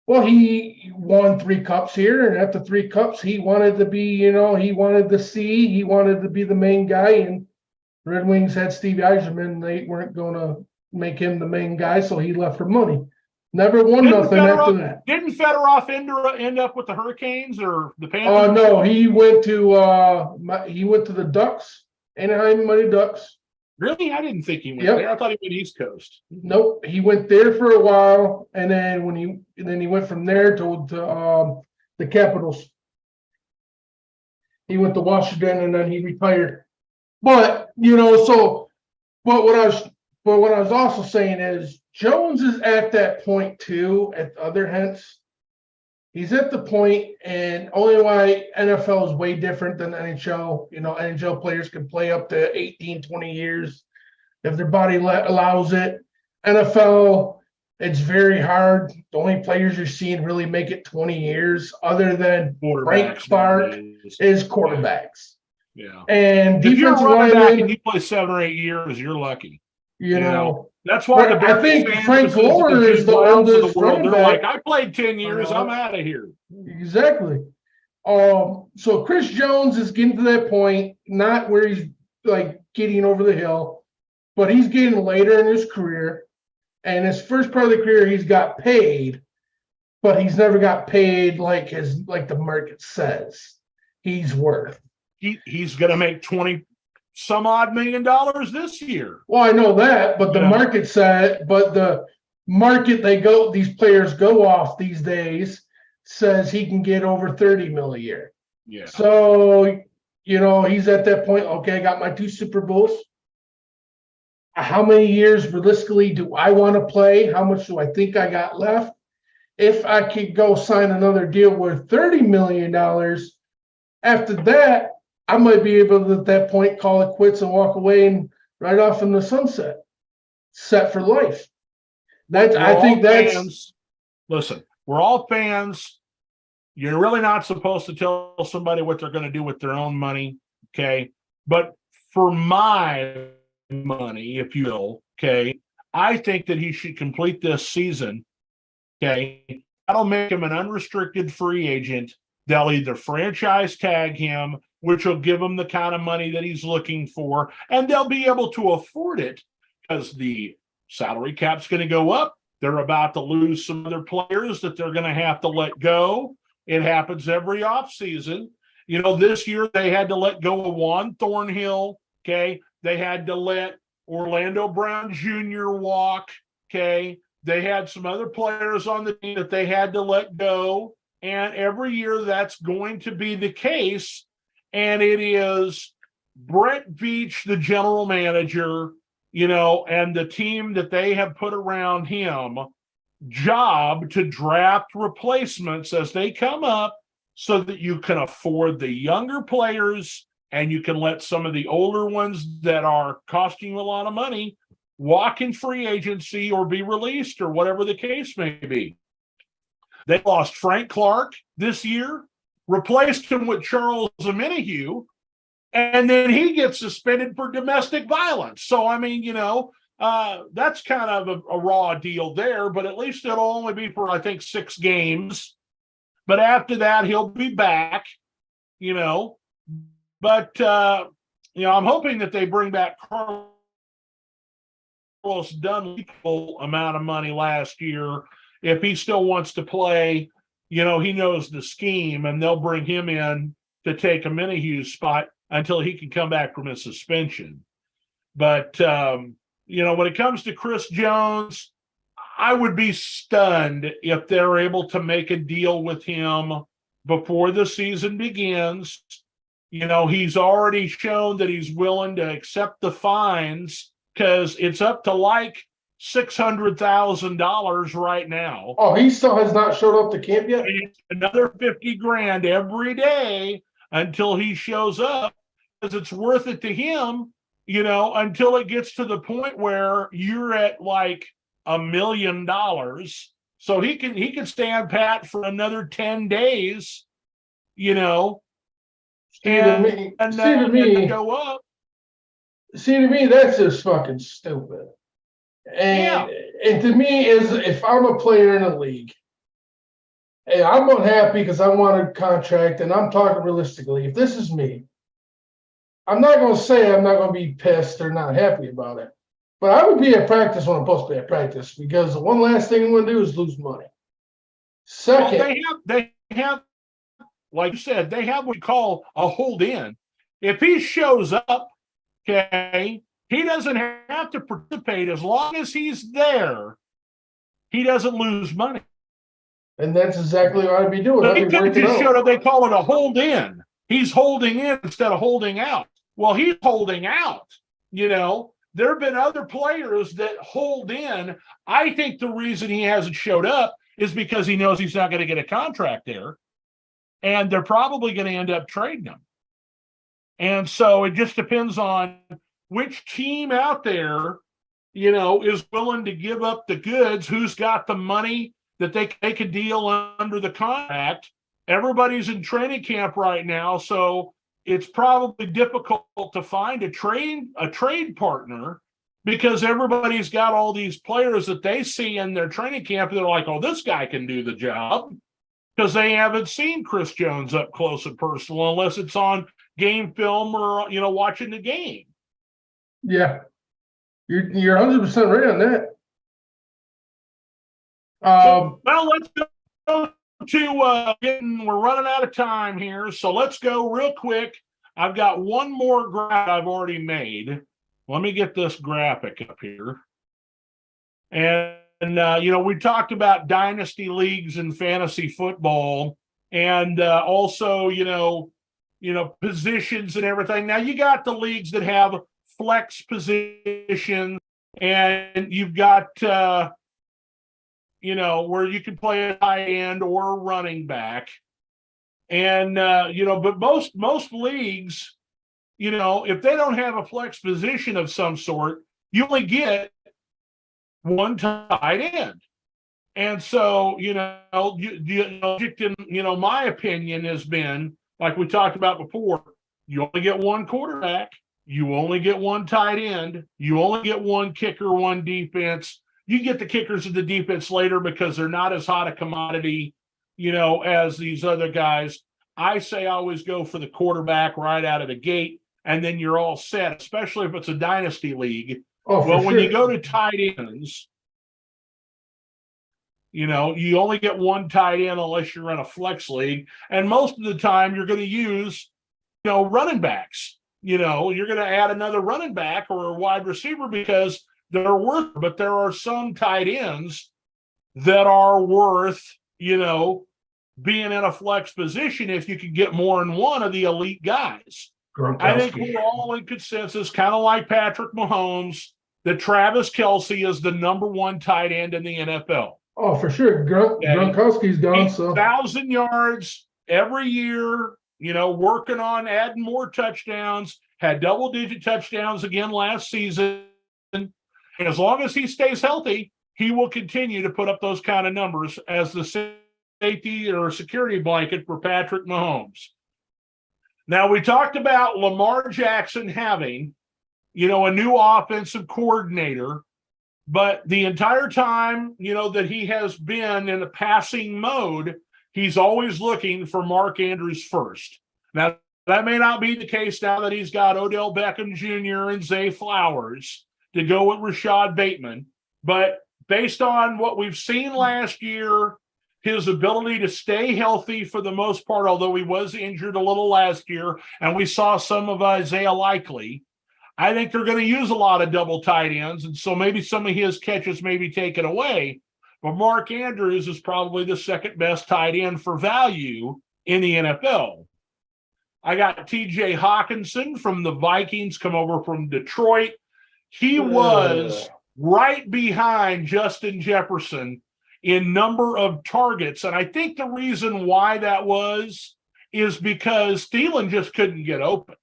Well, he won 3 cups here, and after 3 cups, he wanted to be, he wanted to be the main guy. And Red Wings had Steve Yzerman. They weren't going to make him the main guy, so he left for money. Never won nothing after that. Didn't Fedorov end up with the Hurricanes or the Panthers? Oh no, he went to the Ducks, Anaheim Mighty Ducks. Really? I didn't think he went there. I thought he went East Coast. Nope, he went there for a while, and then he went from there to the Capitals. He went to Washington, and then he retired. But what I was also saying is Jones is at that point too. At the other hands, He's at the point, and only why NFL is way different than NHL. You know, NHL players can play up to 18, 20 years if their body allows it. NFL, it's very hard. The only players you're seeing really make it 20 years, other than Frank Clark, is quarterbacks. Yeah. And if you're a defensive running back linemen, and you play 7 or 8 years, you're lucky. you know. That's why the I think Bears Frank fans, Gore is the Browns of oldest the world, running they're back. like, I played 10 years, I'm out of here. Exactly. So Chris Jones is getting to that point, not where he's like getting over the hill, but he's getting later in his career. And his first part of the career, he's got paid, but he's never got paid like the market says he's worth. He's going to make 20 some odd $1 million this year. Well, I know that, but the market said, but the market these players go off these days says he can get over 30 mil a year. Yeah. So, he's at that point. Okay, I got my 2 Super Bowls. How many years realistically do I want to play? How much do I think I got left? If I could go sign another deal worth $30 million, after that, I might be able to, at that point, call it quits and walk away and ride off in the sunset, set for life. Listen, we're all fans. You're really not supposed to tell somebody what they're going to do with their own money, okay? But for my money, if you will, okay, I think that he should complete this season, okay? That'll make him an unrestricted free agent. They'll either franchise tag him, which will give him the kind of money that he's looking for, and they'll be able to afford it because the salary cap's going to go up. They're about to lose some other players that they're going to have to let go. It happens every offseason. This year they had to let go of Juan Thornhill, okay? They had to let Orlando Brown Jr. walk, okay? They had some other players on the team that they had to let go, and every year that's going to be the case. And it is Brett Veach, the general manager, and the team that they have put around him, job to draft replacements as they come up so that you can afford the younger players and you can let some of the older ones that are costing you a lot of money walk in free agency or be released or whatever the case may be. They lost Frank Clark this year, replaced him with Charles Omenihu, and then he gets suspended for domestic violence. So, that's kind of a raw deal there, but at least it'll only be for, I think, 6 games. But after that, he'll be back, But, I'm hoping that they bring back Carlos Dunn amount of money last year. If he still wants to play, he knows the scheme, and they'll bring him in to take a Omenihu's spot until he can come back from his suspension. But, when it comes to Chris Jones, I would be stunned if they're able to make a deal with him before the season begins. He's already shown that he's willing to accept the fines because it's up to like $600,000 right now. Oh, he still has not showed up to camp yet? Another $50,000 every day until he shows up, because it's worth it to him, until it gets to the point where you're at like $1 million. So he can stand pat for another 10 days, See, to me, that's just fucking stupid. And to me, is if I'm a player in a league, and I'm unhappy because I want a contract, and I'm talking realistically, if this is me, I'm not going to say I'm not going to be pissed or not happy about it. But I would be at practice when I'm supposed to be at practice, because the one last thing I'm going to do is lose money. Second, they have, like you said, they have what we call a hold in. If he shows up, okay, he doesn't have to participate. As long as he's there, he doesn't lose money. And that's exactly what I'd be doing. They just showed up. They call it a hold in. He's holding in instead of holding out. Well, he's holding out. There have been other players that hold in. I think the reason he hasn't showed up is because he knows he's not going to get a contract there. And they're probably going to end up trading him. And so it just depends on which team out there, is willing to give up the goods, who's got the money that they could deal under the contract. Everybody's in training camp right now, so it's probably difficult to find a trade partner because everybody's got all these players that they see in their training camp. They're like, oh, this guy can do the job, because they haven't seen Chris Jones up close and personal unless it's on game film or, watching the game. Yeah. You're 100% right on that. Well, let's go to we're running out of time here, so let's go real quick. I've got one more graphic I've already made. Let me get this graphic up here. And we talked about dynasty leagues and fantasy football, and also, positions and everything. Now you got the leagues that have flex positions, and you've got where you can play a tight end or a running back. And but most leagues, if they don't have a flex position of some sort, you only get one tight end. And so, my opinion has been, like we talked about before, you only get one quarterback, you only get one tight end, you only get one kicker, one defense. You get the kickers and the defense later because they're not as hot a commodity, as these other guys. I say always go for the quarterback right out of the gate, and then you're all set, especially if it's a dynasty league. Oh, well, when sure. you go to tight ends, you only get one tight end unless you're in a flex league. And most of the time you're going to use, running backs. You're going to add another running back or a wide receiver because they're worth, but there are some tight ends that are worth, being in a flex position if you can get more than one of the elite guys. I think we're all in consensus, kind of like Patrick Mahomes, that Travis Kelce is the number one tight end in the NFL. Oh, for sure. Gronkowski's gone. 1,000 yards every year, working on adding more touchdowns, had double-digit touchdowns again last season. And as long as he stays healthy, he will continue to put up those kind of numbers as the safety or security blanket for Patrick Mahomes. Now, we talked about Lamar Jackson having, a new offensive coordinator, but the entire time, that he has been in the passing mode, he's always looking for Mark Andrews first. Now, that may not be the case now that he's got Odell Beckham Jr. and Zay Flowers to go with Rashad Bateman, but based on what we've seen last year, his ability to stay healthy for the most part, although he was injured a little last year, and we saw some of Isaiah Likely, I think they're going to use a lot of double tight ends, and so maybe some of his catches may be taken away. But Mark Andrews is probably the second best tight end for value in the NFL. I got T.J. Hawkinson from the Vikings come over from Detroit. He was right behind Justin Jefferson in number of targets. And I think the reason why that is because Thielen just couldn't get open.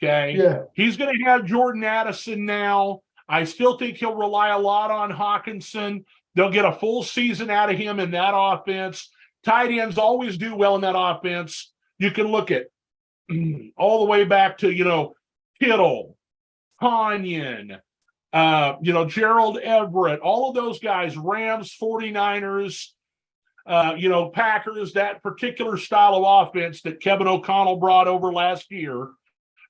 Okay. Yeah. He's going to have Jordan Addison now. I still think he'll rely a lot on Hawkinson. They'll get a full season out of him in that offense. Tight ends always do well in that offense. You can look at all the way back to, Kittle, Tanyan, Gerald Everett, all of those guys, Rams, 49ers, Packers, that particular style of offense that Kevin O'Connell brought over last year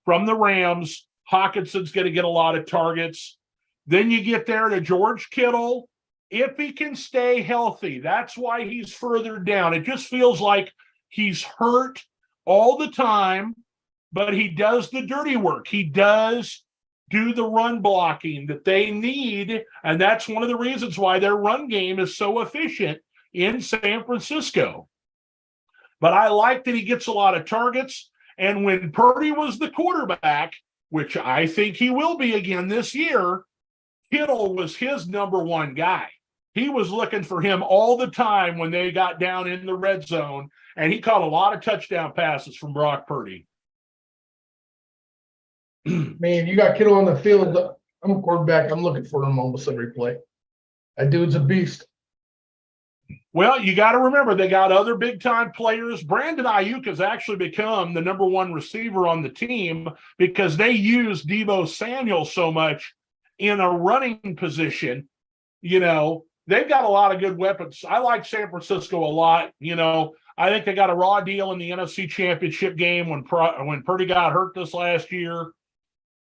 from the Rams. Hawkinson's going to get a lot of targets. Then you get there to George Kittle. If he can stay healthy, that's why he's further down. It just feels like he's hurt all the time, but he does the dirty work. He does do the run blocking that they need, and that's one of the reasons why their run game is so efficient in San Francisco. But I like that he gets a lot of targets, and when Purdy was the quarterback, which I think he will be again this year, Kittle was his number one guy. he was looking for him all the time when they got down in the red zone, and he caught a lot of touchdown passes from Brock Purdy. Man, you got Kittle on the field. I'm a quarterback. I'm looking for him almost every play. That dude's a beast. Well, you got to remember they got other big-time players. Brandon Ayuk has actually become the number one receiver on the team because they use Deebo Samuel so much in a running position. You know, they've got a lot of good weapons. I like San Francisco a lot. You know, I think they got a raw deal in the NFC Championship game when Purdy got hurt this last year.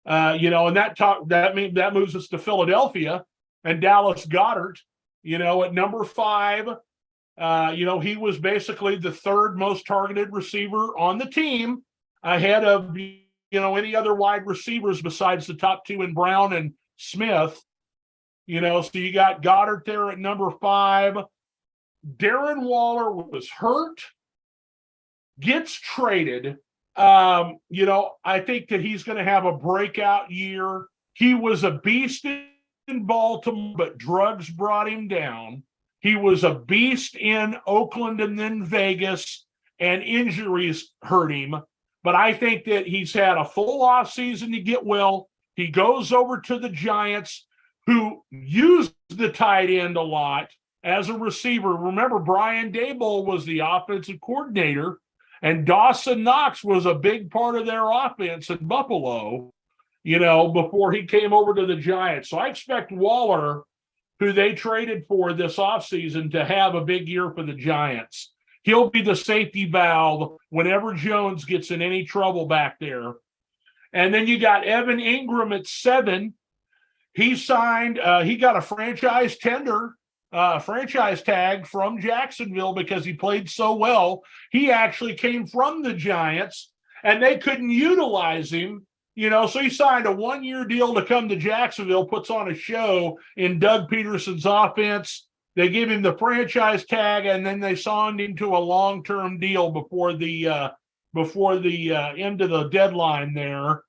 You know, and that moves us to Philadelphia and Dallas Goedert. You know, at number 5. You know, he was basically the third most targeted receiver on the team, ahead of, you know, any other wide receivers besides the top 2 in Brown and Smith. You know, so you got Goddard there at number 5. Darren Waller was hurt, gets traded. You know, I think that he's going to have a breakout year. He was a beast in Baltimore, but drugs brought him down. He was a beast in Oakland and then Vegas, and injuries hurt him. But I think that he's had a full off season to get well. He goes over to the Giants, who use the tight end a lot as a receiver. Remember, Brian Daboll was the offensive coordinator, and Dawson Knox was a big part of their offense in Buffalo, you know, before he came over to the Giants. So I expect Waller, who they traded for this offseason, to have a big year for the Giants. He'll be the safety valve whenever Jones gets in any trouble back there. And then you got Evan Ingram at 7. He signed, he got a franchise tag from Jacksonville because he played so well. He actually came from the Giants, and they couldn't utilize him. You know, so he signed a 1-year deal to come to Jacksonville, puts on a show in Doug Peterson's offense. They give him the franchise tag, and then they signed him to a long-term deal before the end of the deadline there.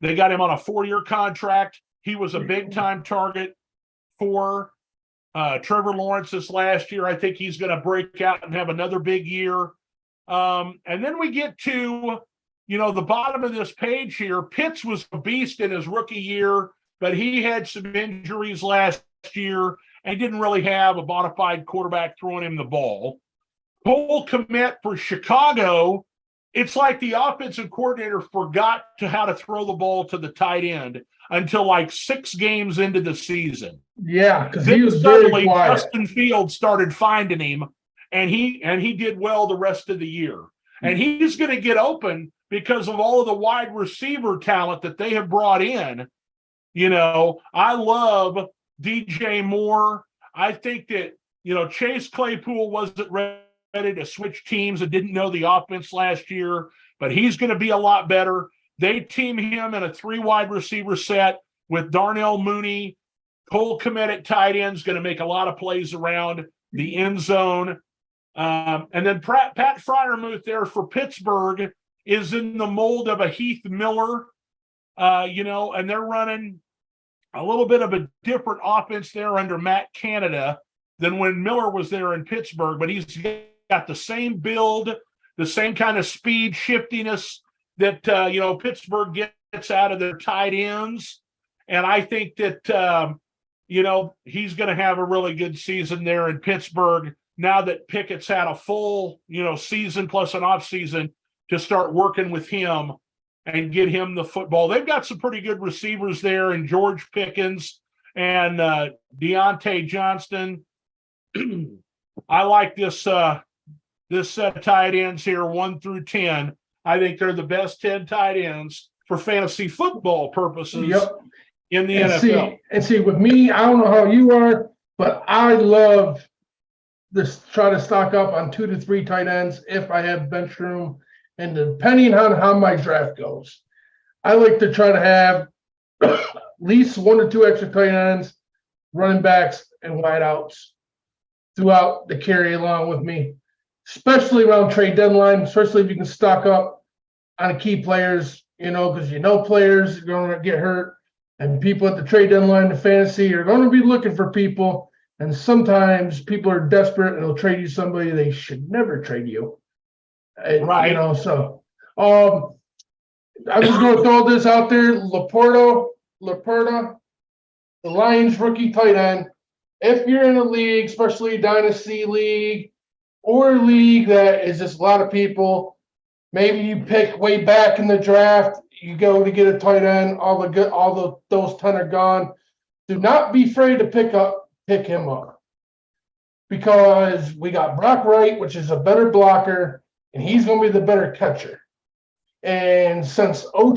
They got him on a 4-year contract. He was a big-time target for Trevor Lawrence this last year. I think he's going to break out and have another big year. And then we get to, you know, the bottom of this page here. Pitts was a beast in his rookie year, but he had some injuries last year and didn't really have a bona fide quarterback throwing him the ball. Cole Kmet for Chicago. It's like the offensive coordinator forgot how to throw the ball to the tight end until like 6 games into the season. Yeah, because he was very quiet. Justin Fields started finding him, and he did well the rest of the year. And he's going to get open because of all of the wide receiver talent that they have brought in. You know, I love DJ Moore. I think that, you know, Chase Claypool wasn't ready to switch teams and didn't know the offense last year, but he's going to be a lot better. They team him in a 3 wide receiver set with Darnell Mooney. Cole Kmet at tight end is going to make a lot of plays around the end zone. And then Pat Freiermuth there for Pittsburgh is in the mold of a Heath Miller, you know, and they're running a little bit of a different offense there under Matt Canada than when Miller was there in Pittsburgh, but he's got the same build, the same kind of speed, shiftiness that, you know, Pittsburgh gets out of their tight ends. And I think that, you know, he's going to have a really good season there in Pittsburgh now that Pickett's had a full, you know, season plus an off season to start working with him and get him the football. They've got some pretty good receivers there in George Pickens and Deontay Johnston. I like this set of tight ends here, 1 through 10. I think they're the best 10 tight ends for fantasy football purposes in the NFL. See, with me, I don't know how you are, but I love this. Try to stock up on 2 to 3 tight ends if I have bench room, and depending on how my draft goes, I like to try to have at least 1 or 2 extra tight ends, running backs, and wideouts throughout the carry along with me, especially around trade deadline, especially if you can stock up on key players, you know, because you know players are going to get hurt, and people at the trade deadline, the fantasy, are going to be looking for people. And sometimes people are desperate and they'll trade you somebody they should never trade you. And, Right. So I'm just going to throw this out there. Laporta, the Lions rookie tight end. If you're in a league, especially a dynasty league or a league that is just a lot of people, maybe you pick way back in the draft, you go to get a tight end, those 10 are gone. Do not be afraid to pick him up. Because we got Brock Wright, which is a better blocker, and he's going to be the better catcher. And since when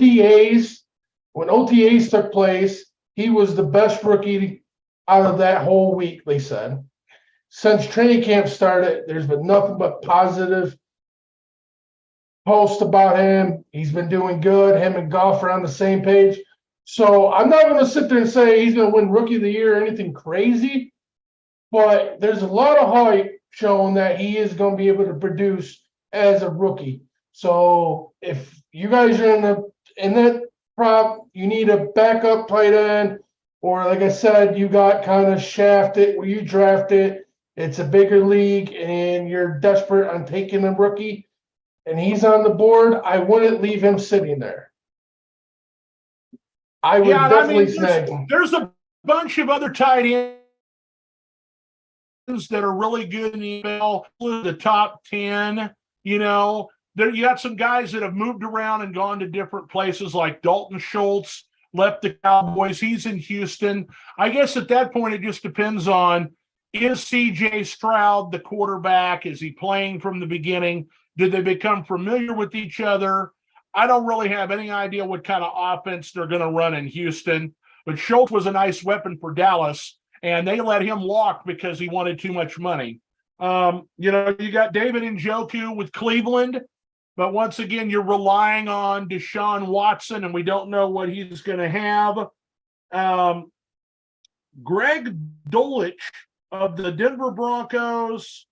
OTAs took place, he was the best rookie out of that whole week, they said. Since training camp started, there's been nothing but positive posts about him. He's been doing good. Him and Goff are on the same page. So I'm not going to sit there and say he's going to win Rookie of the Year or anything crazy, but there's a lot of hype showing that he is going to be able to produce as a rookie. So if you guys are in that prop, you need a backup tight end, or like I said, you got kind of shafted where you drafted. It's a bigger league and you're desperate on taking a rookie and he's on the board, I wouldn't leave him sitting there. I would definitely snag him. There's a bunch of other tight ends that are really good in the NFL, the top 10, you got some guys that have moved around and gone to different places, like Dalton Schultz left the Cowboys. He's in Houston. I guess at that point, it just depends on, is CJ Stroud the quarterback? Is he playing from the beginning? Did they become familiar with each other? I don't really have any idea what kind of offense they're going to run in Houston, but Schultz was a nice weapon for Dallas, and they let him walk because he wanted too much money. You got David Njoku with Cleveland, but once again, you're relying on Deshaun Watson, and we don't know what he's going to have. Greg Dulcich of the Denver Broncos.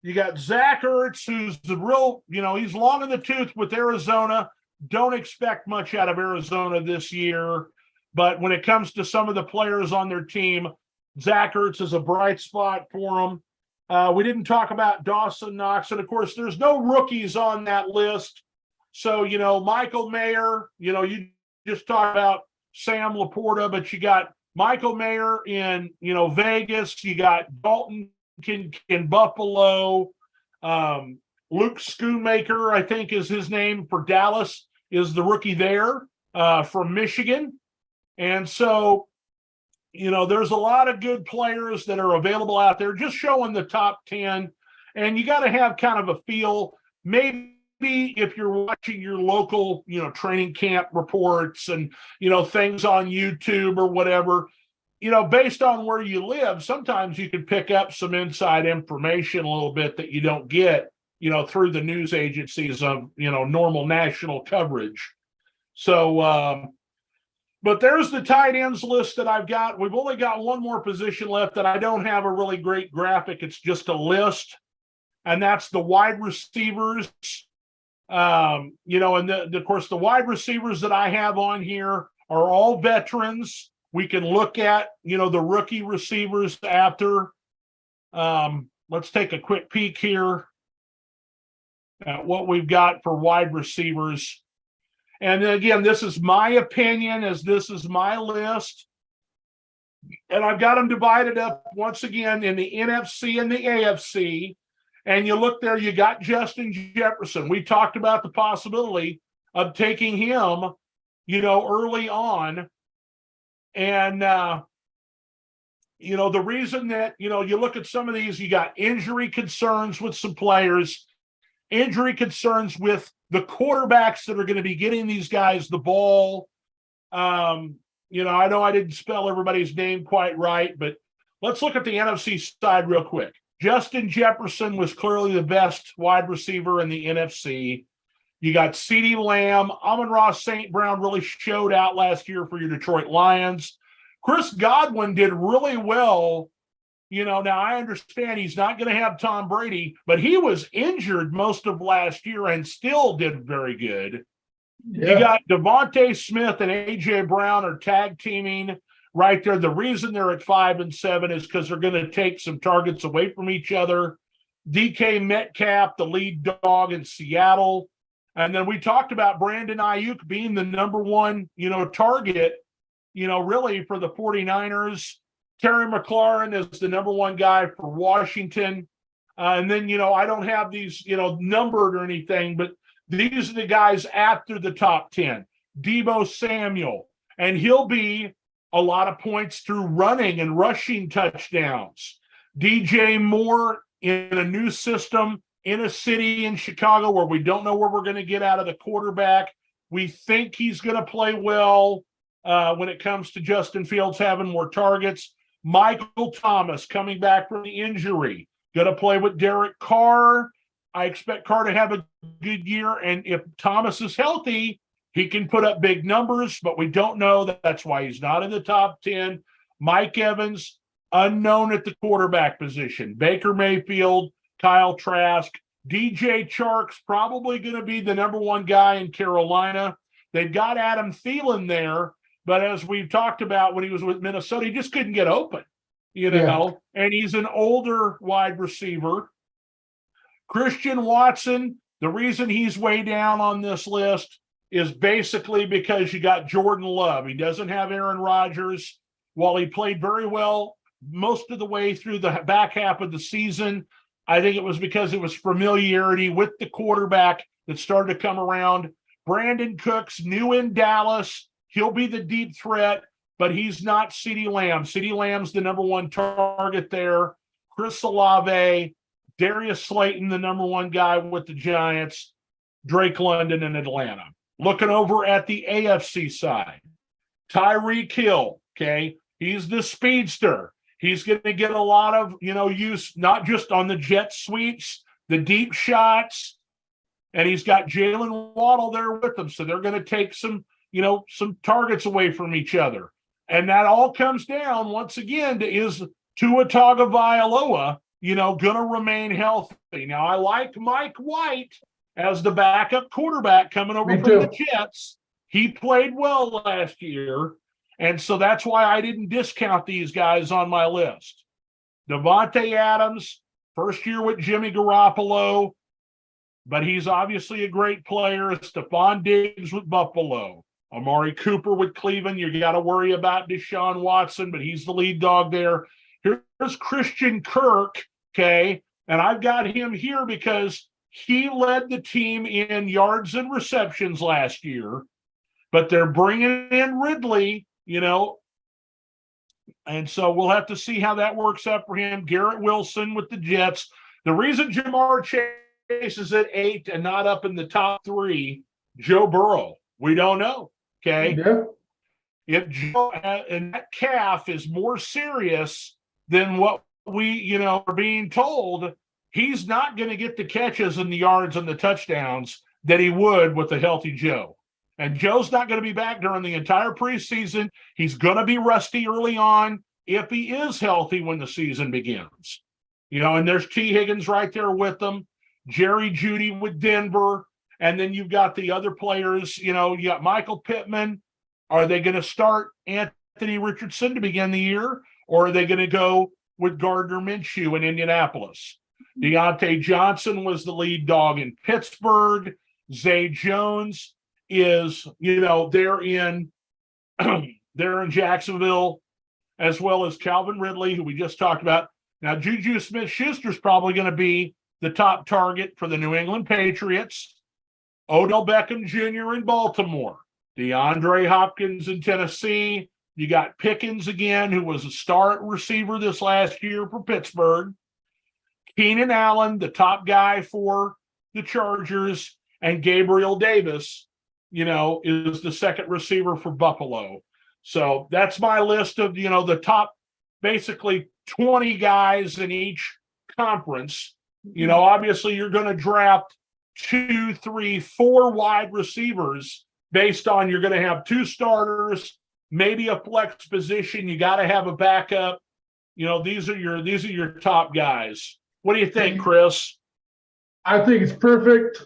You got Zach Ertz, who's the real, he's long in the tooth with Arizona. Don't expect much out of Arizona this year. But when it comes to some of the players on their team, Zach Ertz is a bright spot for them. We didn't talk about Dawson Knox. And, of course, there's no rookies on that list. So, Michael Mayer, you just talked about Sam Laporta, but you got Michael Mayer in, Vegas. You got Dalton in Buffalo. Luke Schoonmaker, I think is his name for Dallas, is the rookie there from Michigan. And so, there's a lot of good players that are available out there, just showing the top 10. And you got to have kind of a feel. Maybe if you're watching your local, training camp reports and, things on YouTube or whatever, based on where you live, sometimes you can pick up some inside information a little bit that you don't get, through the news agencies of, normal national coverage. So, but there's the tight ends list that I've got. We've only got one more position left that I don't have a really great graphic. It's just a list, and that's the wide receivers. And of course, the wide receivers that I have on here are all veterans. We can look at, the rookie receivers after. Let's take a quick peek here at what we've got for wide receivers. And again, this is my opinion, as this is my list. And I've got them divided up once again in the NFC and the AFC. And you look there, you got Justin Jefferson. We talked about the possibility of taking him, early on. And, the reason that, you look at some of these, you got injury concerns with some players, injury concerns with the quarterbacks that are going to be getting these guys the ball. I know I didn't spell everybody's name quite right, but let's look at the NFC side real quick. Justin Jefferson was clearly the best wide receiver in the NFC. You got CeeDee Lamb. Amon-Ra St. Brown really showed out last year for your Detroit Lions. Chris Godwin did really well. Now I understand he's not going to have Tom Brady, but he was injured most of last year and still did very good. Yeah. You got Devontae Smith and A.J. Brown are tag teaming right there. The reason they're at 5 and 7 is because they're going to take some targets away from each other. DK Metcalf, the lead dog in Seattle. And then we talked about Brandon Ayuk being the number one, target, really for the 49ers. Terry McLaurin is the number one guy for Washington. And then, I don't have these, numbered or anything, but these are the guys after the top 10. Deebo Samuel, and he'll be a lot of points through running and rushing touchdowns. DJ Moore in a new system in a city in Chicago where we don't know where we're going to get out of the quarterback. We think he's going to play well when it comes to Justin Fields having more targets. Michael Thomas coming back from the injury, going to play with Derek Carr. I expect Carr to have a good year, and if Thomas is healthy, he can put up big numbers, but we don't know. That's why he's not in the top 10. Mike Evans, unknown at the quarterback position. Baker Mayfield, Kyle Trask. DJ Chark's probably going to be the number one guy in Carolina. They've got Adam Thielen there, but as we've talked about when he was with Minnesota, he just couldn't get open, and he's an older wide receiver. Christian Watson, the reason he's way down on this list is basically because you got Jordan Love. He doesn't have Aaron Rodgers. While he played very well most of the way through the back half of the season, I think it was because it was familiarity with the quarterback that started to come around. Brandon Cooks, new in Dallas. He'll be the deep threat, but he's not CeeDee Lamb. CeeDee Lamb's the number one target there. Chris Olave, Darius Slayton, the number one guy with the Giants, Drake London in Atlanta. Looking over at the AFC side, Tyreek Hill, okay? He's the speedster. He's going to get a lot of, use, not just on the jet sweeps, the deep shots, and he's got Jalen Waddle there with him. So they're going to take some targets away from each other. And that all comes down, once again, to is Tua Tagovailoa, going to remain healthy. Now, I like Mike White as the backup quarterback coming over from the Jets. He played well last year, and so that's why I didn't discount these guys on my list. Devontae Adams, first year with Jimmy Garoppolo, but he's obviously a great player. Stephon Diggs with Buffalo. Amari Cooper with Cleveland. You got to worry about Deshaun Watson, but he's the lead dog there. Here's Christian Kirk, okay? And I've got him here because he led the team in yards and receptions last year, but they're bringing in Ridley, and so we'll have to see how that works out for him. Garrett Wilson with the Jets. The reason Jamar Chase is at 8 and not up in the top 3, Joe Burrow, we don't know, okay? Yeah. If Joe and that calf is more serious than what we, are being told, he's not going to get the catches and the yards and the touchdowns that he would with a healthy Joe. And Joe's not going to be back during the entire preseason. He's going to be rusty early on if he is healthy when the season begins. And there's T. Higgins right there with them, Jerry Jeudy with Denver, and then you've got the other players. You got Michael Pittman. Are they going to start Anthony Richardson to begin the year, or are they going to go with Gardner Minshew in Indianapolis? Deontay Johnson was the lead dog in Pittsburgh. Zay Jones is, they're in Jacksonville, as well as Calvin Ridley, who we just talked about. Now, Juju Smith-Schuster's probably going to be the top target for the New England Patriots. Odell Beckham Jr. in Baltimore. DeAndre Hopkins in Tennessee. You got Pickens again, who was a star receiver this last year for Pittsburgh. Keenan Allen, the top guy for the Chargers, and Gabriel Davis, is the second receiver for Buffalo. So that's my list of, the top basically 20 guys in each conference. Obviously you're going to draft 2, 3, 4 wide receivers based on you're going to have 2 starters, maybe a flex position. You got to have a backup. These are your top guys. What do you think, Chris? I think it's perfect.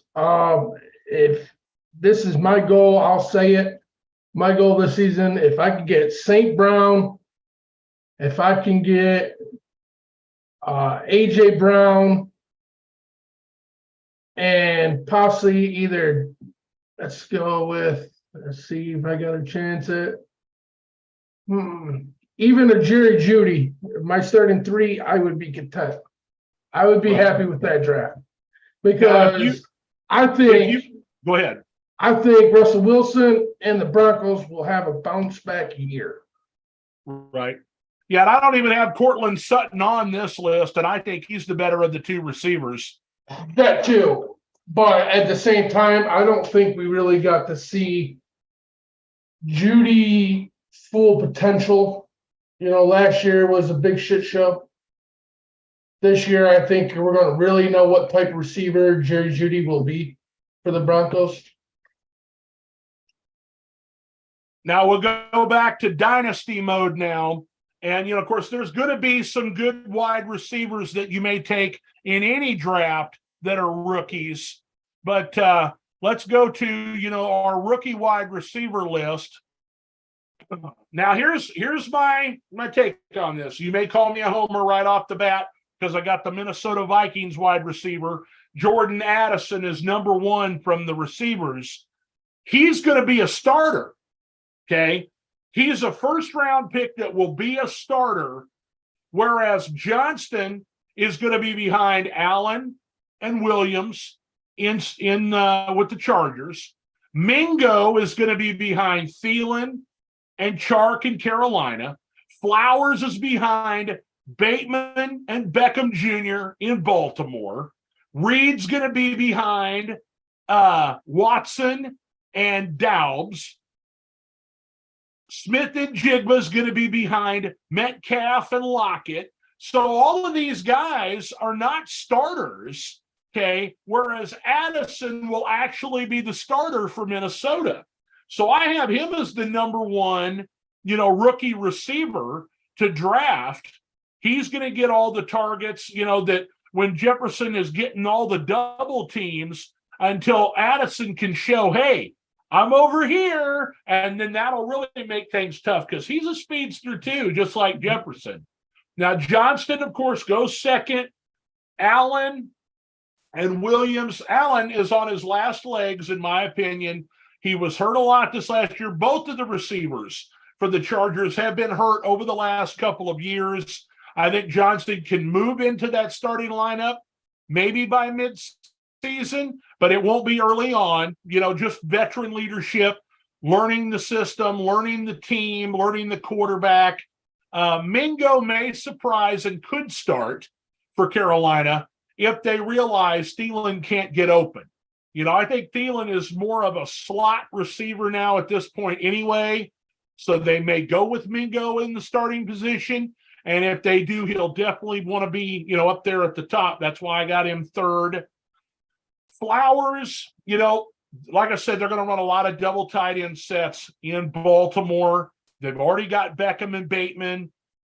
If this is my goal, I'll say it. my goal this season, if I could get St. Brown, if I can get AJ Brown, and possibly either, let's see if I got a chance at even a Jerry Jeudy, my starting 3, I would be content. I would be happy with that draft because go ahead. I think Russell Wilson and the Broncos will have a bounce back year. Right. Yeah, and I don't even have Cortland Sutton on this list, and I think he's the better of the 2 receivers. That too. But at the same time, I don't think we really got to see Jeudy full potential. Last year was a big shit show. This year, I think we're going to really know what type of receiver Jerry Jeudy will be for the Broncos. Now we'll go back to dynasty mode now. And, of course, there's going to be some good wide receivers that you may take in any draft that are rookies. But let's go to, our rookie wide receiver list. Now, here's my take on this. You may call me a homer right off the bat because I got the Minnesota Vikings wide receiver. Jordan Addison is number 1 from the receivers. He's going to be a starter, okay? He's a first-round pick that will be a starter, whereas Johnston is going to be behind Allen and Williams in with the Chargers. Mingo is going to be behind Thielen and Chark in Carolina. Flowers is behind Bateman and Beckham Jr. in Baltimore. Reed's going to be behind Watson and Daubs. Smith and Jigba is going to be behind Metcalf and Lockett. So all of these guys are not starters, okay, whereas Addison will actually be the starter for Minnesota. So I have him as the number 1, rookie receiver to draft. He's going to get all the targets, that when Jefferson is getting all the double teams until Addison can show, hey, I'm over here, and then that'll really make things tough because he's a speedster too, just like Jefferson. Now, Johnston, of course, goes second. Allen and Williams. Allen is on his last legs, in my opinion. He was hurt a lot this last year. Both of the receivers for the Chargers have been hurt over the last couple of years. I think Johnston can move into that starting lineup maybe by mid-season, but it won't be early on. Just veteran leadership, learning the system, learning the team, learning the quarterback. Mingo may surprise and could start for Carolina if they realize Thielen can't get open. I think Thielen is more of a slot receiver now at this point anyway, so they may go with Mingo in the starting position. And if they do, he'll definitely want to be, up there at the top. That's why I got him 3rd. Flowers, like I said, they're going to run a lot of double tight end sets in Baltimore. They've already got Beckham and Bateman.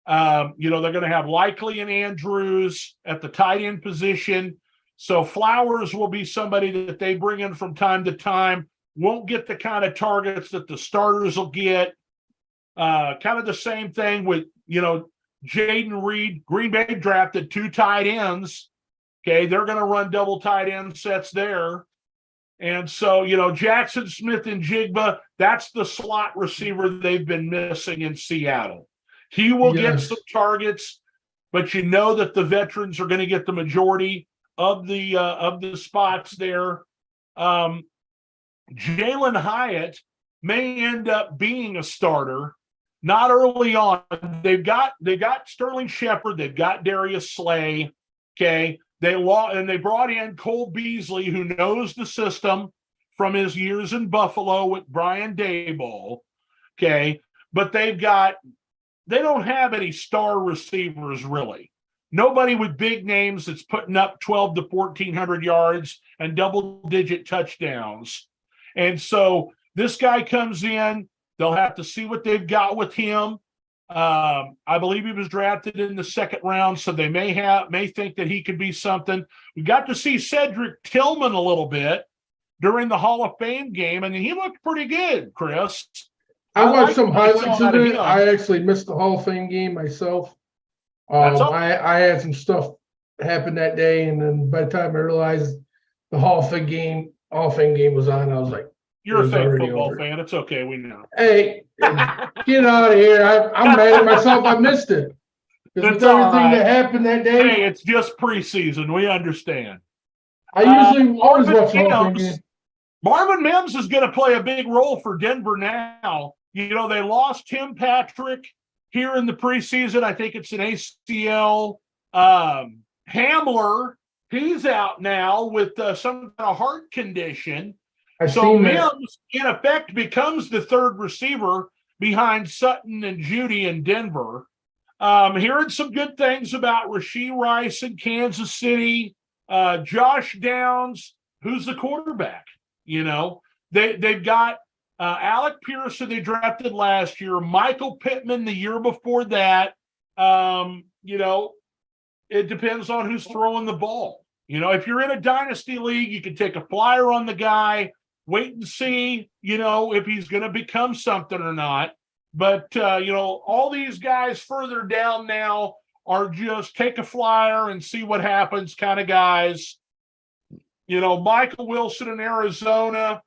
They're going to have Likely and Andrews at the tight end position. So Flowers will be somebody that they bring in from time to time. Won't get the kind of targets that the starters will get. Kind of the same thing with, Jaden Reed. Green Bay drafted 2 tight ends. Okay, they're going to run double tight end sets there. And so, Jackson Smith and Jigba, that's the slot receiver they've been missing in Seattle. He will get some targets, but that the veterans are going to get the majority of the spots there. Jalen Hyatt may end up being a starter, not early on. They've got Sterling Shepard, they've got Darius Slay. Okay, they brought in Cole Beasley, who knows the system from his years in Buffalo with Brian Daboll. Okay, but they don't have any star receivers really. Nobody with big names that's putting up 12 to 1,400 yards and double-digit touchdowns. And so this guy comes in. They'll have to see what they've got with him. I believe he was drafted in the 2nd round, so they may think that he could be something. We got to see Cedric Tillman a little bit during the Hall of Fame game, and he looked pretty good, Chris. I watched like some what I highlights saw of out of it. him. I actually missed the Hall of Fame game myself. That's all. I had some stuff happen that day, and then by the time I realized the Hall of Fame game was on, I was like, it You're a was fake already football over. fan. It's okay. We know. Hey, get out of here! I'm mad at myself. I missed it because with It's all everything right. that happened that day. Hey, it's just preseason. We understand. I usually always watch the Hall of Fame game. Marvin Mims is going to play a big role for Denver now. You know, they lost Tim Patrick here in the preseason. I think it's an ACL. Hamler, he's out now with some kind of heart condition. So Mims, in effect, becomes the third receiver behind Sutton and Judy in Denver. Hearing some good things about Rashee Rice in Kansas City. Josh Downs, who's the quarterback? You know, they've got Alec Pierce, who they drafted last year, Michael Pittman the year before that. You know, it depends on who's throwing the ball. You know, if you're in a dynasty league, you can take a flyer on the guy, wait and see, you know, if he's going to become something or not. But, you know, all these guys further down now are just take a flyer and see what happens kind of guys. You know, Michael Wilson in Arizona,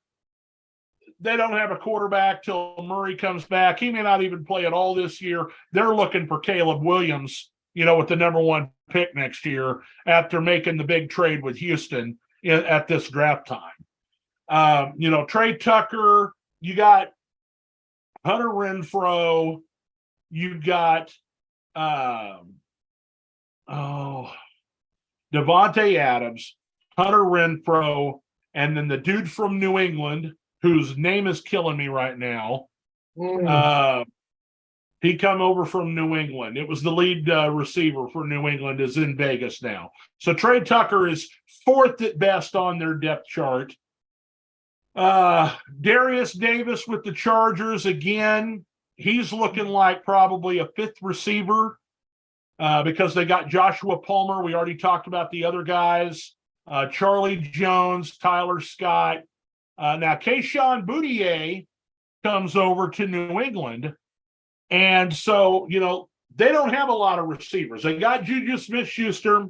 they don't have a quarterback till Murray comes back. He may not even play at all this year. They're looking for Caleb Williams, you know, with the number one pick next year after making the big trade with Houston at this draft time. You know, Trey Tucker, you got Hunter Renfrow, you got Devontae Adams, Hunter Renfrow, and then the dude from New England, whose name is killing me right now. He come over from New England. It was the lead receiver for New England, is in Vegas now. So Trey Tucker is fourth at best on their depth chart. Darius Davis with the Chargers again. He's looking like probably a fifth receiver because they got Joshua Palmer. We already talked about the other guys. Charlie Jones, Tyler Scott. Now, Kayshon Boutte comes over to New England. And so, you know, they don't have a lot of receivers. They got Juju Smith-Schuster.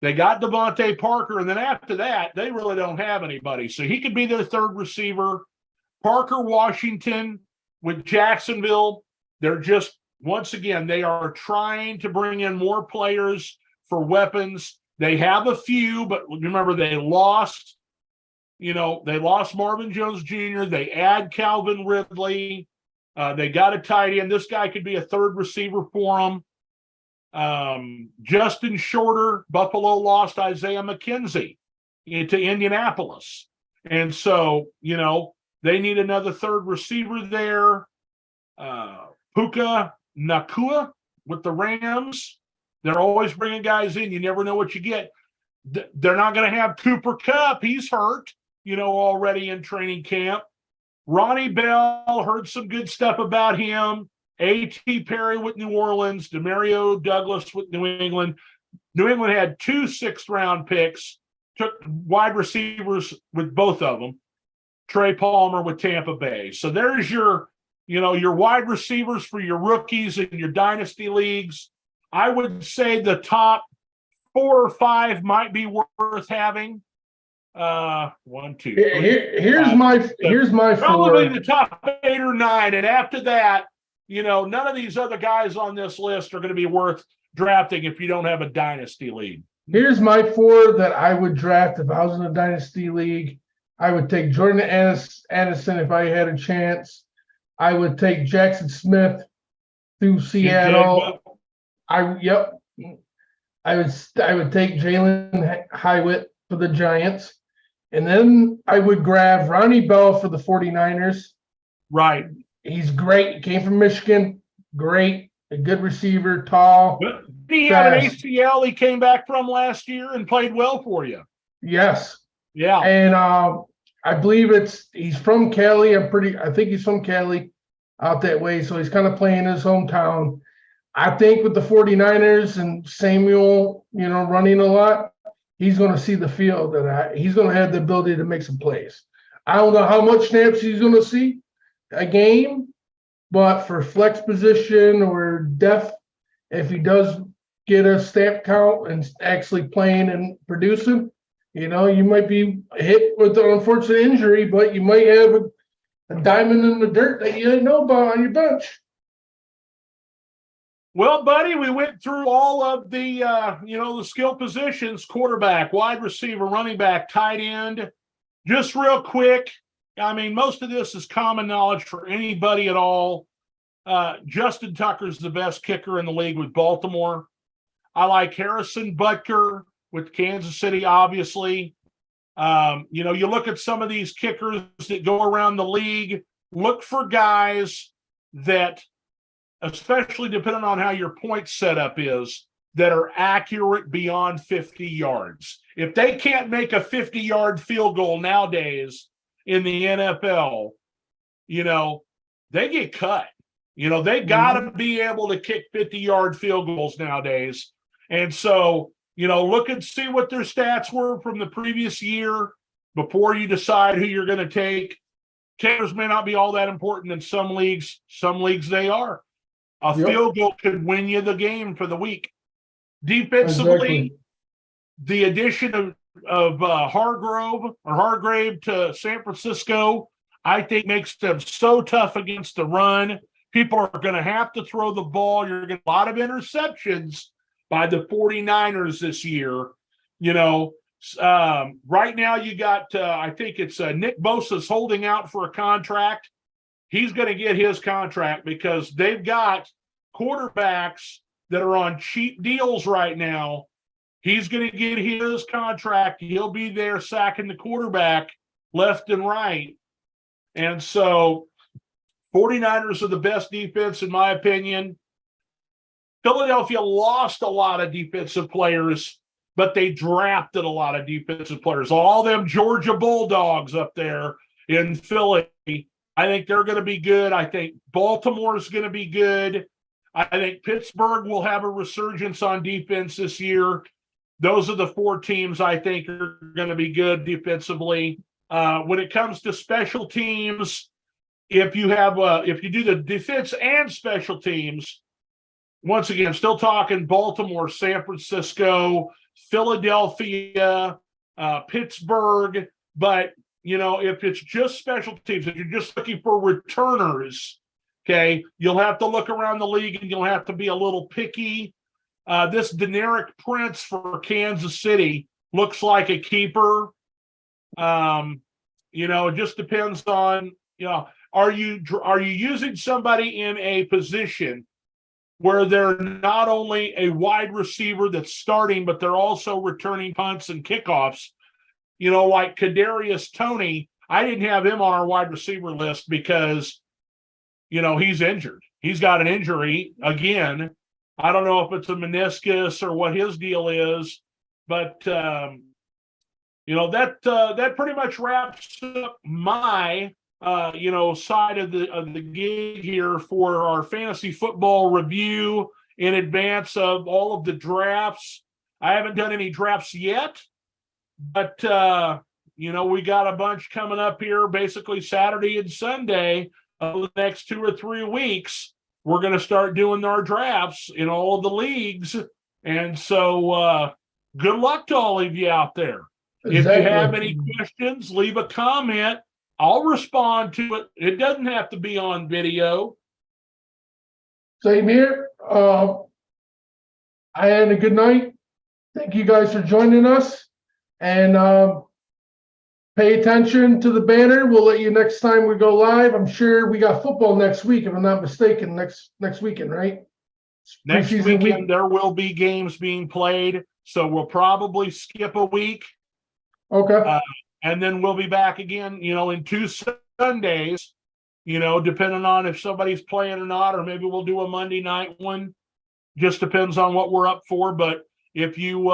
They got Devontae Parker. And then after that, they really don't have anybody. So he could be their third receiver. Parker Washington with Jacksonville. They're just, once again, they are trying to bring in more players for weapons. They have a few, but remember, they lost Marvin Jones Jr. They add Calvin Ridley. They got a tight end. This guy could be a third receiver for them. Justin Shorter, Buffalo lost Isaiah McKenzie into Indianapolis. And so, you know, they need another third receiver there. Puka Nakua with the Rams. They're always bringing guys in. You never know what you get. They're not going to have Cooper Kupp. He's hurt, you know, already in training camp. Ronnie Bell, heard some good stuff about him. A.T. Perry with New Orleans. Demario Douglas with New England. New England had 2 sixth-round picks, took wide receivers with both of them. Trey Palmer with Tampa Bay. So there's your, you know, your wide receivers for your rookies in your dynasty leagues. I would say the top 4 or 5 might be worth having. 1, 2, 3. Here's my probably 4. The top 8 or 9, and after that, you know, none of these other guys on this list are going to be worth drafting if you don't have a dynasty league. Here's my 4 that I would draft if I was in a dynasty league. I would take Jordan Addison if I had a chance. I would take Jackson Smith through Seattle. I would take Jalen Highwit for the Giants. And then I would grab Ronnie Bell for the 49ers. Right. He's great. He came from Michigan. Great. A good receiver, tall. Did he have an ACL he came back from last year and played well for you? Yes. Yeah. And I believe he's from Cali. I think he's from Cali out that way. So he's kind of playing his hometown. I think with the 49ers and Samuel, you know, running a lot, he's going to see the field and he's going to have the ability to make some plays. I don't know how much snaps he's going to see. a game, but for flex position or depth, if he does get a snap count and actually playing and producing, you might be hit with an unfortunate injury, but you might have a diamond in the dirt that you didn't know about on your bench. Well, buddy, we went through all of the, the skill positions: quarterback, wide receiver, running back, tight end. Just real quick, I mean, most of this is common knowledge for anybody at all. Justin Tucker's the best kicker in the league with Baltimore. I like Harrison Butker with Kansas City, obviously. You look at some of these kickers that go around the league, look for guys that, especially depending on how your point setup is, that are accurate beyond 50 yards. If they can't make a 50-yard field goal nowadays in the NFL, they get cut. They got to be able to kick 50-yard field goals nowadays. And so, look and see what their stats were from the previous year before you decide who you're going to take. Kickers may not be all that important in some leagues. Some leagues they are. A field goal could win you the game for the week. Defensively, the addition of Hargrave to San Francisco, I think makes them so tough against the run. People are going to have to throw the ball. You're going to get a lot of interceptions by the 49ers this year. Right now you got, I think it's Nick Bosa's holding out for a contract. He's going to get his contract because they've got quarterbacks that are on cheap deals right now. He's going to get his contract. He'll be there sacking the quarterback left and right. And so 49ers are the best defense, in my opinion. Philadelphia lost a lot of defensive players, but they drafted a lot of defensive players. All them Georgia Bulldogs up there in Philly, I think they're going to be good. I think Baltimore is going to be good. I think Pittsburgh will have a resurgence on defense this year. Those are the four teams I think are going to be good defensively. When it comes to special teams, if you do the defense and special teams, once again, still talking Baltimore, San Francisco, Philadelphia, Pittsburgh. But, if it's just special teams, if you're just looking for returners, okay, you'll have to look around the league and you'll have to be a little picky. This Deneric Prince for Kansas City looks like a keeper. It just depends on, are you using somebody in a position where they're not only a wide receiver that's starting, but they're also returning punts and kickoffs, like Kadarius Toney. I didn't have him on our wide receiver list because, he's injured. He's got an injury again. I don't know if it's a meniscus or what his deal is, but that pretty much wraps up my side of the gig here for our fantasy football review in advance of all of the drafts. I haven't done any drafts yet, but we got a bunch coming up here, basically Saturday and Sunday over the next 2 or 3 weeks. We're going to start doing our drafts in all of the leagues. And so good luck to all of you out there. Exactly. If you have any questions, leave a comment. I'll respond to it. It doesn't have to be on video. Same here. I had a good night. Thank you guys for joining us. And pay attention to the banner. We'll let you next time we go live. I'm sure we got football next week, if I'm not mistaken, next weekend, right? Next weekend, there will be games being played. So we'll probably skip a week. Okay. And then we'll be back again, in 2 Sundays, depending on if somebody's playing or not, or maybe we'll do a Monday night one. Just depends on what we're up for. But if you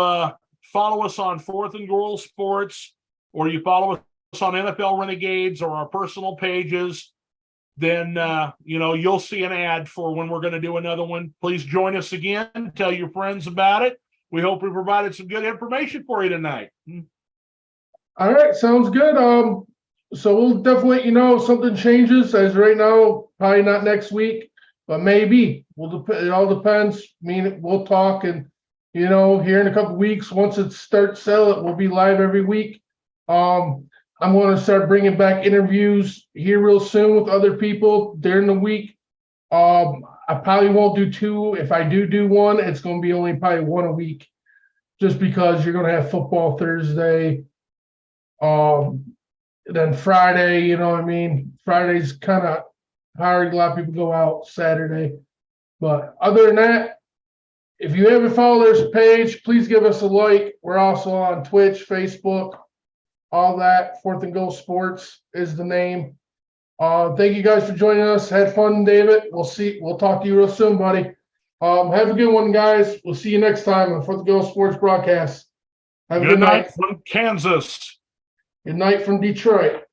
follow us on 4th&Goal Sports, or you follow us on NFL Renegades or our personal pages, then, you'll see an ad for when we're going to do another one. Please join us again. Tell your friends about it. We hope we provided some good information for you tonight. All right, sounds good. So we'll definitely let you know if something changes. As right now, probably not next week, but maybe. It all depends. We'll talk, and here in a couple weeks, once it starts selling, we'll be live every week. I'm going to start bringing back interviews here real soon with other people during the week. I probably won't do two. If I do one, it's going to be only probably one a week, just because you're going to have football Thursday. Then Friday, you know what I mean? Friday's kind of hard. A lot of people go out Saturday. But other than that, if you haven't followed this page, please give us a like. We're also on Twitch, Facebook, all that. 4th&Goal Sports is the name. Thank you guys for joining us. Had fun, David. We'll talk to you real soon, buddy. Have a good one, guys. We'll see you next time on 4th&Goal Sports broadcast. Have a good night from Kansas. Good night from Detroit.